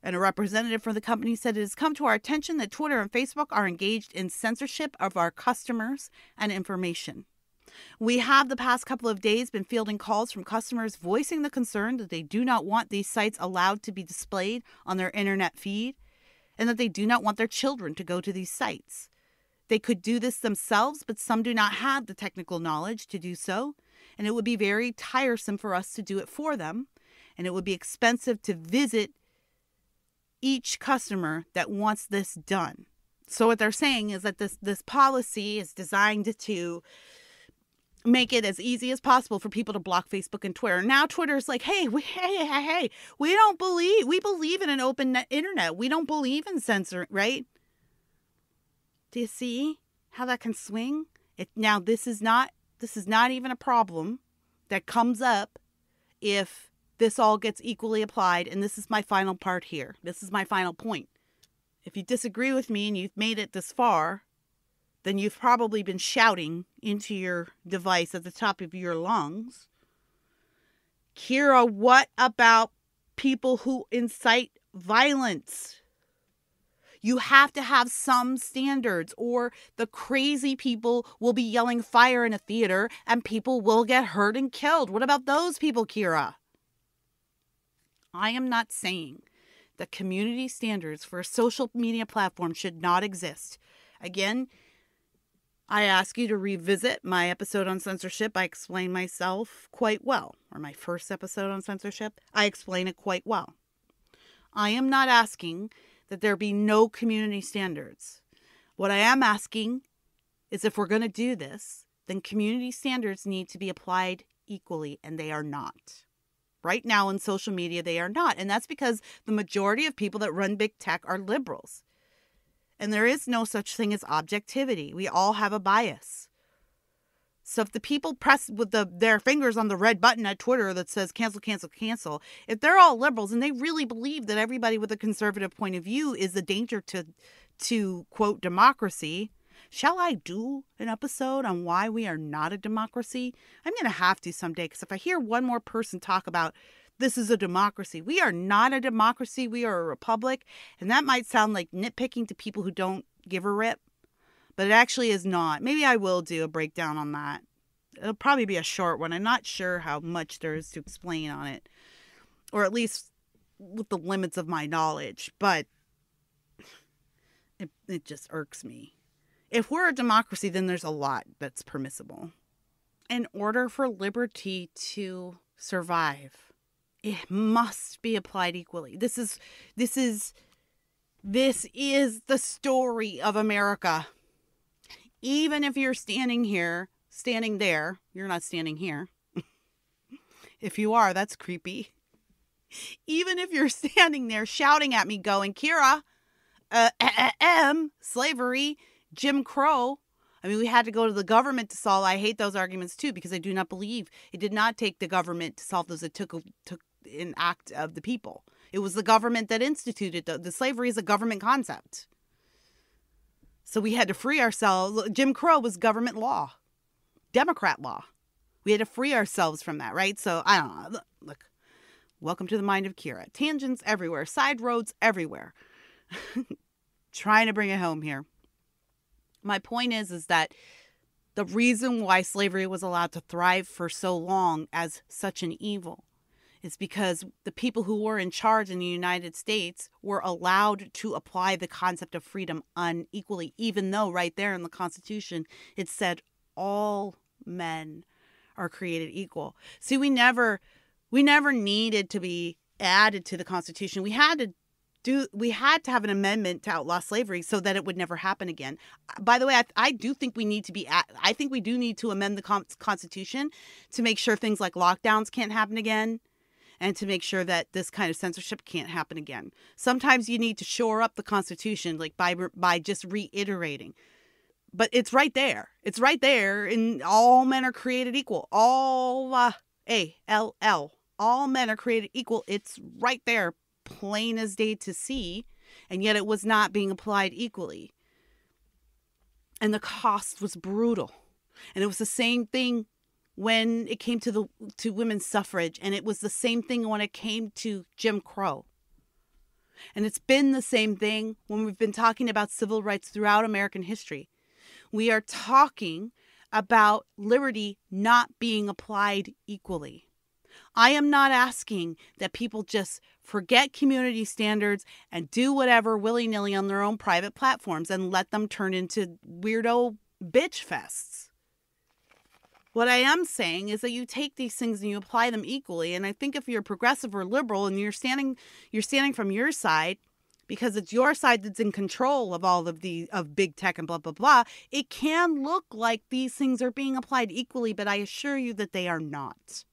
And a representative from the company said, it has come to our attention that Twitter and Facebook are engaged in censorship of our customers and information. We have the past couple of days been fielding calls from customers voicing the concern that they do not want these sites allowed to be displayed on their internet feed, and that they do not want their children to go to these sites. They could do this themselves, but some do not have the technical knowledge to do so, and it would be very tiresome for us to do it for them, and it would be expensive to visit each customer that wants this done. So what they're saying is that this policy is designed to make it as easy as possible for people to block Facebook and Twitter. Now Twitter's like, hey, we believe in an open internet. We don't believe in censoring, right? Do you see how that can swing? Now this is not even a problem that comes up if this all gets equally applied. And this is my final part here. This is my final point. If you disagree with me and you've made it this far, then you've probably been shouting into your device at the top of your lungs, Kira, what about people who incite violence? You have to have some standards, or the crazy people will be yelling fire in a theater and people will get hurt and killed. What about those people, Kira? I am not saying that community standards for a social media platform should not exist. Again, I ask you to revisit my episode on censorship. I explain myself quite well. Or my first episode on censorship. I explain it quite well. I am not asking that there be no community standards. What I am asking is, if we're going to do this, then community standards need to be applied equally, and they are not. Right now in social media, they are not. And that's because the majority of people that run big tech are liberals. And there is no such thing as objectivity. We all have a bias. So if the people press with their fingers on the red button at Twitter that says cancel, cancel, cancel, if they're all liberals and they really believe that everybody with a conservative point of view is a danger to quote, democracy, shall I do an episode on why we are not a democracy? I'm going to have to someday, because if I hear one more person talk about this is a democracy, we are not a democracy. We are a republic. And that might sound like nitpicking to people who don't give a rip, but it actually is not. Maybe I will do a breakdown on that. It'll probably be a short one. I'm not sure how much there is to explain on it, or at least with the limits of my knowledge, but it just irks me. If we're a democracy, then there's a lot that's permissible. In order for liberty to survive, it must be applied equally. This is the story of America. Even if you're standing there, you're not standing here. If you are, that's creepy. Even if you're standing there shouting at me going, Kira, slavery, Jim Crow. I mean, we had to go to the government to solve. I hate those arguments too, because I do not believe it did not take the government to solve those. It took an act of the people. It was the government that instituted the slavery is a government concept. So we had to free ourselves. Jim Crow was government law, Democrat law. We had to free ourselves from that, right? So I don't know. Look, welcome to the mind of Kira. Tangents everywhere, side roads everywhere. Trying to bring it home here. My point is that the reason why slavery was allowed to thrive for so long as such an evil is because the people who were in charge in the United States were allowed to apply the concept of freedom unequally, even though right there in the Constitution it said all men are created equal. See, we never needed to be added to the Constitution. We had to have an amendment to outlaw slavery so that it would never happen again. By the way, I do think we need to amend the Constitution to make sure things like lockdowns can't happen again, and to make sure that this kind of censorship can't happen again. Sometimes you need to shore up the Constitution, like by just reiterating. But it's right there. It's right there. And all men are created equal. All men are created equal. It's right there, plain as day to see. And yet it was not being applied equally. And the cost was brutal. And it was the same thing when it came to women's suffrage, and it was the same thing when it came to Jim Crow. And it's been the same thing when we've been talking about civil rights throughout American history. We are talking about liberty not being applied equally. I am not asking that people just forget community standards and do whatever willy-nilly on their own private platforms and let them turn into weirdo bitch fests. What I am saying is that you take these things and you apply them equally. And I think if you're progressive or liberal and you're standing from your side, because it's your side that's in control of all of big tech and blah, blah, blah, it can look like these things are being applied equally, but I assure you that they are not.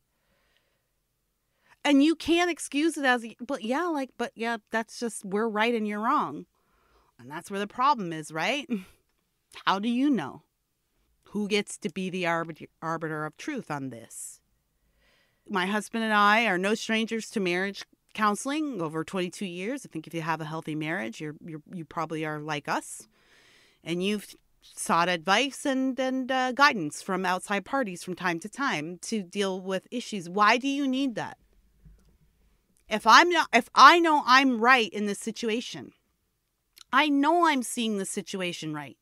And you can't excuse it as, but yeah, that's just, we're right and you're wrong. And that's where the problem is, right? How do you know? Who gets to be the arbiter of truth on this? My husband and I are no strangers to marriage counseling over 22 years. I think if you have a healthy marriage, you probably are like us. And you've sought advice and guidance from outside parties from time to time to deal with issues. Why do you need that? If I know I'm right in this situation, I know I'm seeing the situation right.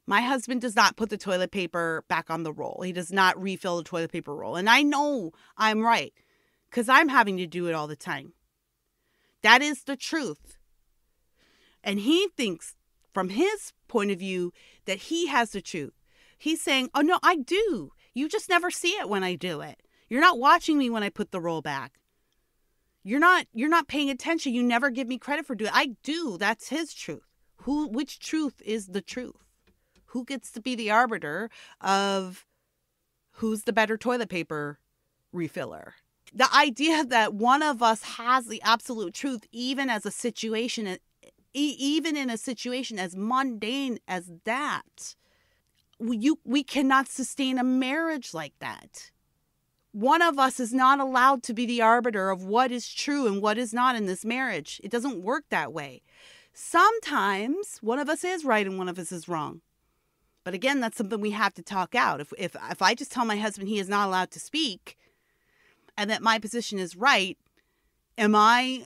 My husband does not put the toilet paper back on the roll. He does not refill the toilet paper roll. And I know I'm right because I'm having to do it all the time. That is the truth. And he thinks from his point of view that he has the truth. He's saying, oh, no, I do. You just never see it when I do it. You're not watching me when I put the roll back. You're not paying attention. You never give me credit for doing it. I do. That's his truth. Which truth is the truth? Who gets to be the arbiter of who's the better toilet paper refiller? The idea that one of us has the absolute truth, even as a situation, even in a situation as mundane as that, we cannot sustain a marriage like that. One of us is not allowed to be the arbiter of what is true and what is not in this marriage. It doesn't work that way. Sometimes one of us is right and one of us is wrong. But again, that's something we have to talk out. If I just tell my husband he is not allowed to speak and that my position is right, am I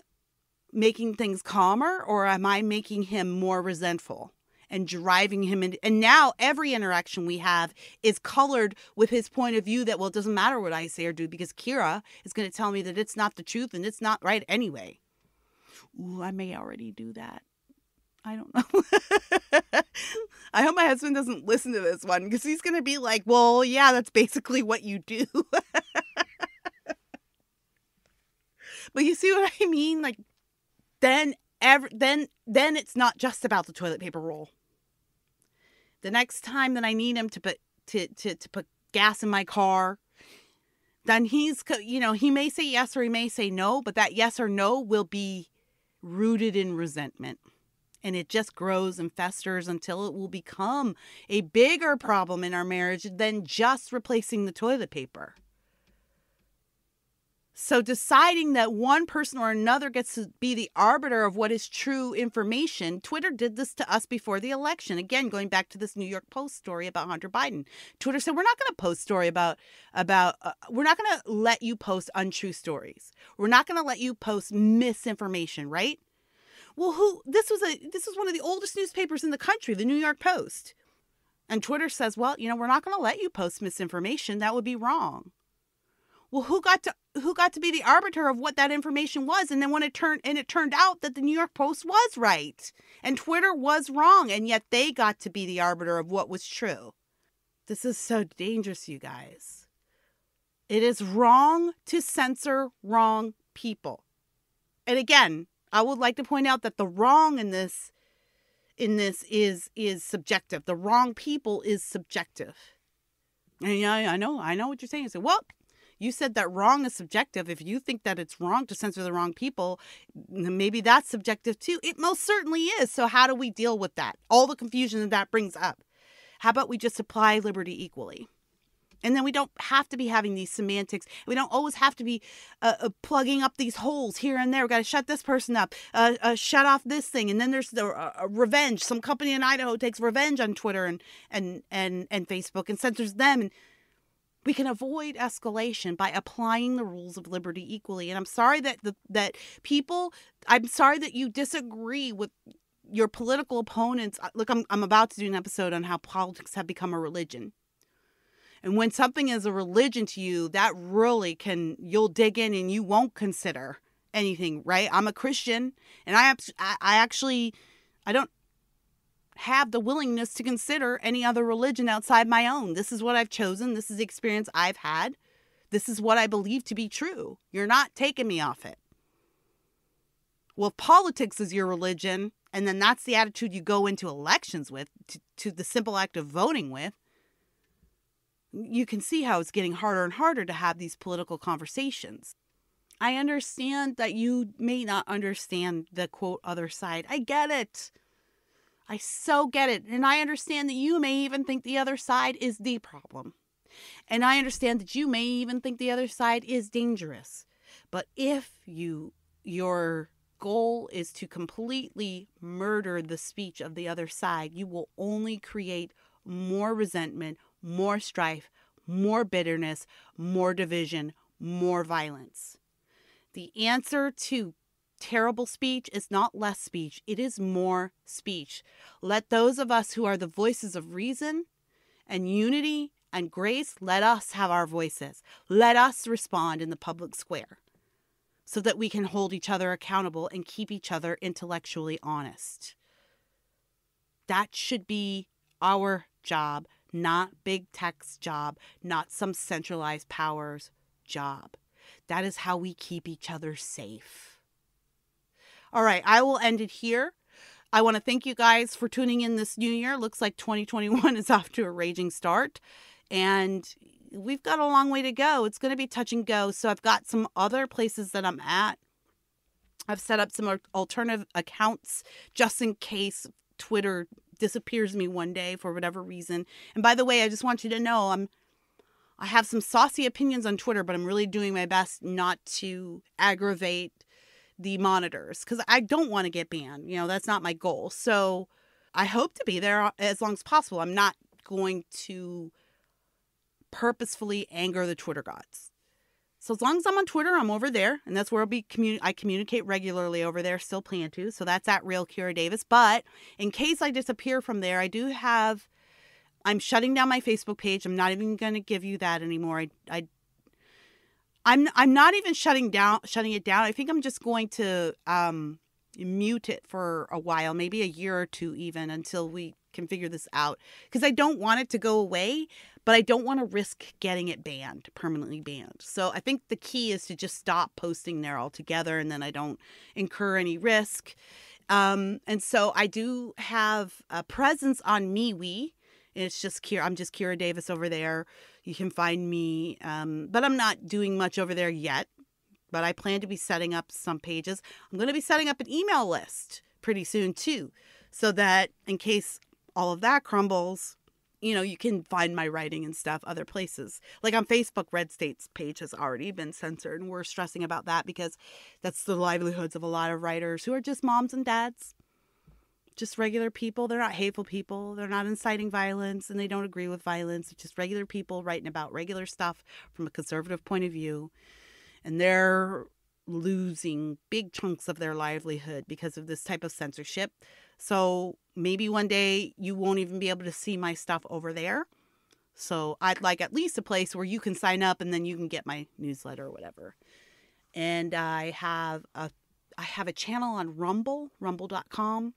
making things calmer or am I making him more resentful and driving him in? And now every interaction we have is colored with his point of view that, well, it doesn't matter what I say or do because Kira is going to tell me that it's not the truth and it's not right anyway. Ooh, I may already do that. I don't know. I hope my husband doesn't listen to this one because he's going to be like, well, yeah, that's basically what you do. But you see what I mean? Like, then it's not just about the toilet paper roll. The next time that I need him to put gas in my car, then he may say yes or he may say no, but that yes or no will be rooted in resentment. And it just grows and festers until it will become a bigger problem in our marriage than just replacing the toilet paper. So deciding that one person or another gets to be the arbiter of what is true information, Twitter did this to us before the election. Again, going back to this New York Post story about Hunter Biden. Twitter said, we're not going to post story about we're not going to let you post untrue stories. We're not going to let you post misinformation, right? Well, this was one of the oldest newspapers in the country, the New York Post. And Twitter says, well, we're not going to let you post misinformation. That would be wrong. Well, who got to be the arbiter of what that information was? And then it turned out that the New York Post was right and Twitter was wrong, and yet they got to be the arbiter of what was true. This is so dangerous, you guys. It is wrong to censor wrong people. And again, I would like to point out that the wrong in this is subjective. The wrong people is subjective. And I know what you're saying. So, well, you said that wrong is subjective. If you think that it's wrong to censor the wrong people, maybe that's subjective too. It most certainly is. So how do we deal with that? All the confusion that brings up. How about we just apply liberty equally? And then we don't have to be having these semantics. We don't always have to be plugging up these holes here and there. We've got to shut this person up, shut off this thing. And then there's the revenge. Some company in Idaho takes revenge on Twitter and Facebook and censors them. And we can avoid escalation by applying the rules of liberty equally. And I'm sorry I'm sorry that you disagree with your political opponents. Look, I'm about to do an episode on how politics have become a religion. And when something is a religion to you, that really you'll dig in and you won't consider anything, right? I'm a Christian and I don't have the willingness to consider any other religion outside my own. This is what I've chosen. This is the experience I've had. This is what I believe to be true. You're not taking me off it. Well, if politics is your religion, and then that's the attitude you go into elections with, to the simple act of voting with, you can see how it's getting harder and harder to have these political conversations. I understand that you may not understand the quote other side. I get it. I so get it. And I understand that you may even think the other side is the problem. And I understand that you may even think the other side is dangerous. But if your goal is to completely murder the speech of the other side, you will only create more resentment, more strife, more bitterness, more division, more violence. The answer to terrible speech is not less speech. It is more speech. Let those of us who are the voices of reason and unity and grace, let us have our voices. Let us respond in the public square so that we can hold each other accountable and keep each other intellectually honest. That should be our job, not big tech's job, not some centralized power's job. That is how we keep each other safe. All right, I will end it here. I want to thank you guys for tuning in this new year. Looks like 2021 is off to a raging start, and we've got a long way to go. It's going to be touch and go. So I've got some other places that I'm at. I've set up some alternative accounts just in case Twitter disappears me one day for whatever reason. And by the way, I just want you to know I have some saucy opinions on Twitter, but I'm really doing my best not to aggravate the monitors because I don't want to get banned. That's not my goal. So I hope to be there as long as possible. I'm not going to purposefully anger the Twitter gods. So as long as I'm on Twitter, I'm over there, and that's where I communicate regularly over there, still plan to. So that's at Real Kira Davis. But in case I disappear from there, I'm shutting down my Facebook page. I'm not even going to give you that anymore. I'm not even shutting it down. I think I'm just going to mute it for a while, maybe a year or two even, until we can figure this out. Because I don't want it to go away, but I don't want to risk getting it permanently banned. So I think the key is to just stop posting there altogether, and then I don't incur any risk. And so I do have a presence on MeWe. It's just I'm just Kira Davis over there. You can find me, but I'm not doing much over there yet. But I plan to be setting up some pages. I'm going to be setting up an email list pretty soon too, so that in case all of that crumbles, you can find my writing and stuff other places. Like on Facebook, Red State's page has already been censored, and we're stressing about that because that's the livelihoods of a lot of writers who are just moms and dads. Just regular people. They're not hateful people. They're not inciting violence, and they don't agree with violence. It's just regular people writing about regular stuff from a conservative point of view. And they're losing big chunks of their livelihood because of this type of censorship. So maybe one day you won't even be able to see my stuff over there. So I'd like at least a place where you can sign up and then you can get my newsletter or whatever. And I have a channel on rumble.com.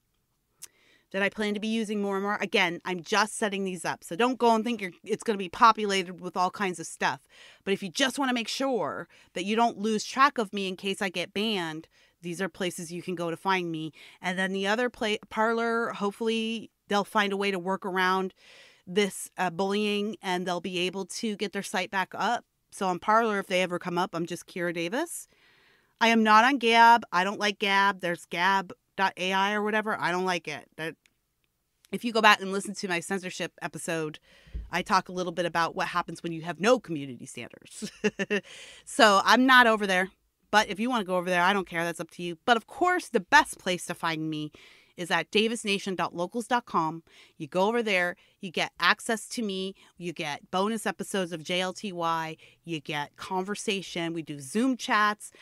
that I plan to be using more and more. Again, I'm just setting these up. So don't go and think it's going to be populated with all kinds of stuff. But if you just want to make sure that you don't lose track of me in case I get banned, these are places you can go to find me. And then the other Parler, hopefully they'll find a way to work around this bullying and they'll be able to get their site back up. So on Parler, if they ever come up, I'm just Kira Davis. I am not on Gab. I don't like Gab. There's Gab.ai or whatever. I don't like it. If you go back and listen to my censorship episode, I talk a little bit about what happens when you have no community standards. So I'm not over there. But if you want to go over there, I don't care. That's up to you. But of course, the best place to find me is at davisnation.locals.com. You go over there, you get access to me, you get bonus episodes of JLTY, you get conversation, we do Zoom chats.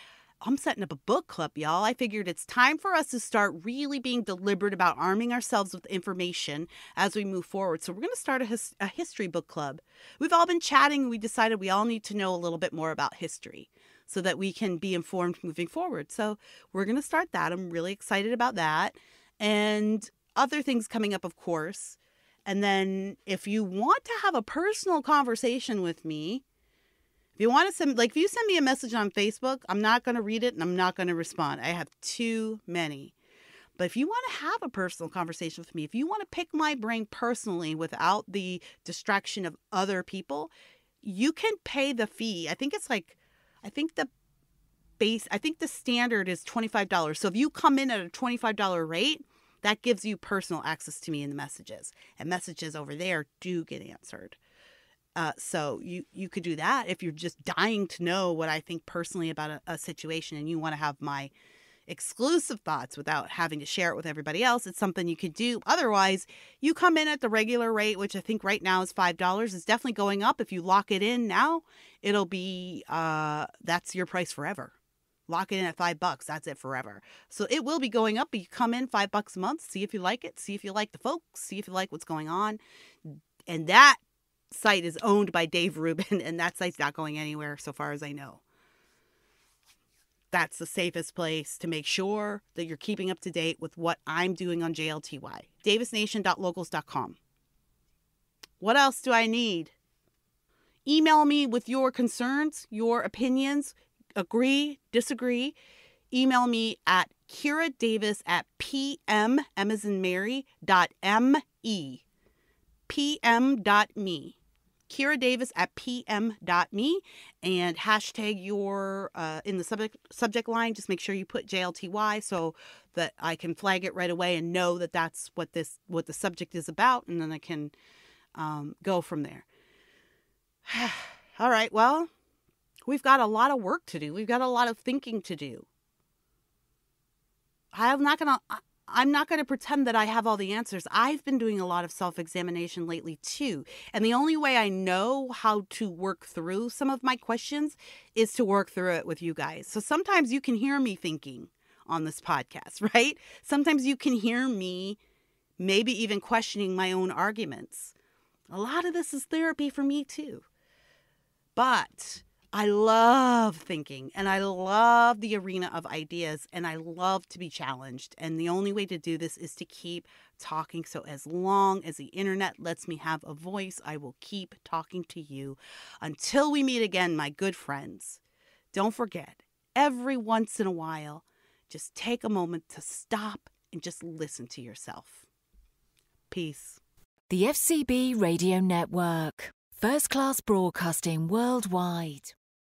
I'm setting up a book club, y'all. I figured it's time for us to start really being deliberate about arming ourselves with information as we move forward. So we're going to start a history book club. We've all been chatting. We decided we all need to know a little bit more about history so that we can be informed moving forward. So we're going to start that. I'm really excited about that. And other things coming up, of course. And then if you want to have a personal conversation with me, if you want to if you send me a message on Facebook, I'm not going to read it and I'm not going to respond. I have too many. But if you want to have a personal conversation with me, if you want to pick my brain personally without the distraction of other people, you can pay the fee. I think the standard is $25. So if you come in at a $25 rate, that gives you personal access to me in the messages. And messages over there do get answered. So you could do that if you're just dying to know what I think personally about a situation and you want to have my exclusive thoughts without having to share it with everybody else. It's something you could do. Otherwise, you come in at the regular rate, which I think right now is $5. It's definitely going up. If you lock it in now, it'll be, that's your price forever. Lock it in at $5. That's it forever. So it will be going up, but you come in $5 a month, see if you like it, see if you like the folks, see if you like what's going on. And that site is owned by Dave Rubin, and that site's not going anywhere so far as I know. That's the safest place to make sure that you're keeping up to date with what I'm doing on JLTY. davisnation.locals.com. What else do I need? Email me with your concerns, your opinions, agree, disagree. Email me at KiraDavis@pm, M as in Mary, .me. pm.me. KiraDavis@pm.me, and hashtag your in the subject line. Just make sure you put JLTY so that I can flag it right away and know that that's what the subject is about, and then I can go from there. All right, well, we've got a lot of work to do. We've got a lot of thinking to do. I'm not going to pretend that I have all the answers. I've been doing a lot of self-examination lately too. And the only way I know how to work through some of my questions is to work through it with you guys. So sometimes you can hear me thinking on this podcast, right? Sometimes you can hear me maybe even questioning my own arguments. A lot of this is therapy for me too. But I love thinking, and I love the arena of ideas, and I love to be challenged. And the only way to do this is to keep talking. So as long as the internet lets me have a voice, I will keep talking to you until we meet again, my good friends. Don't forget, every once in a while, just take a moment to stop and just listen to yourself. Peace. The FCB Radio Network. First class broadcasting worldwide.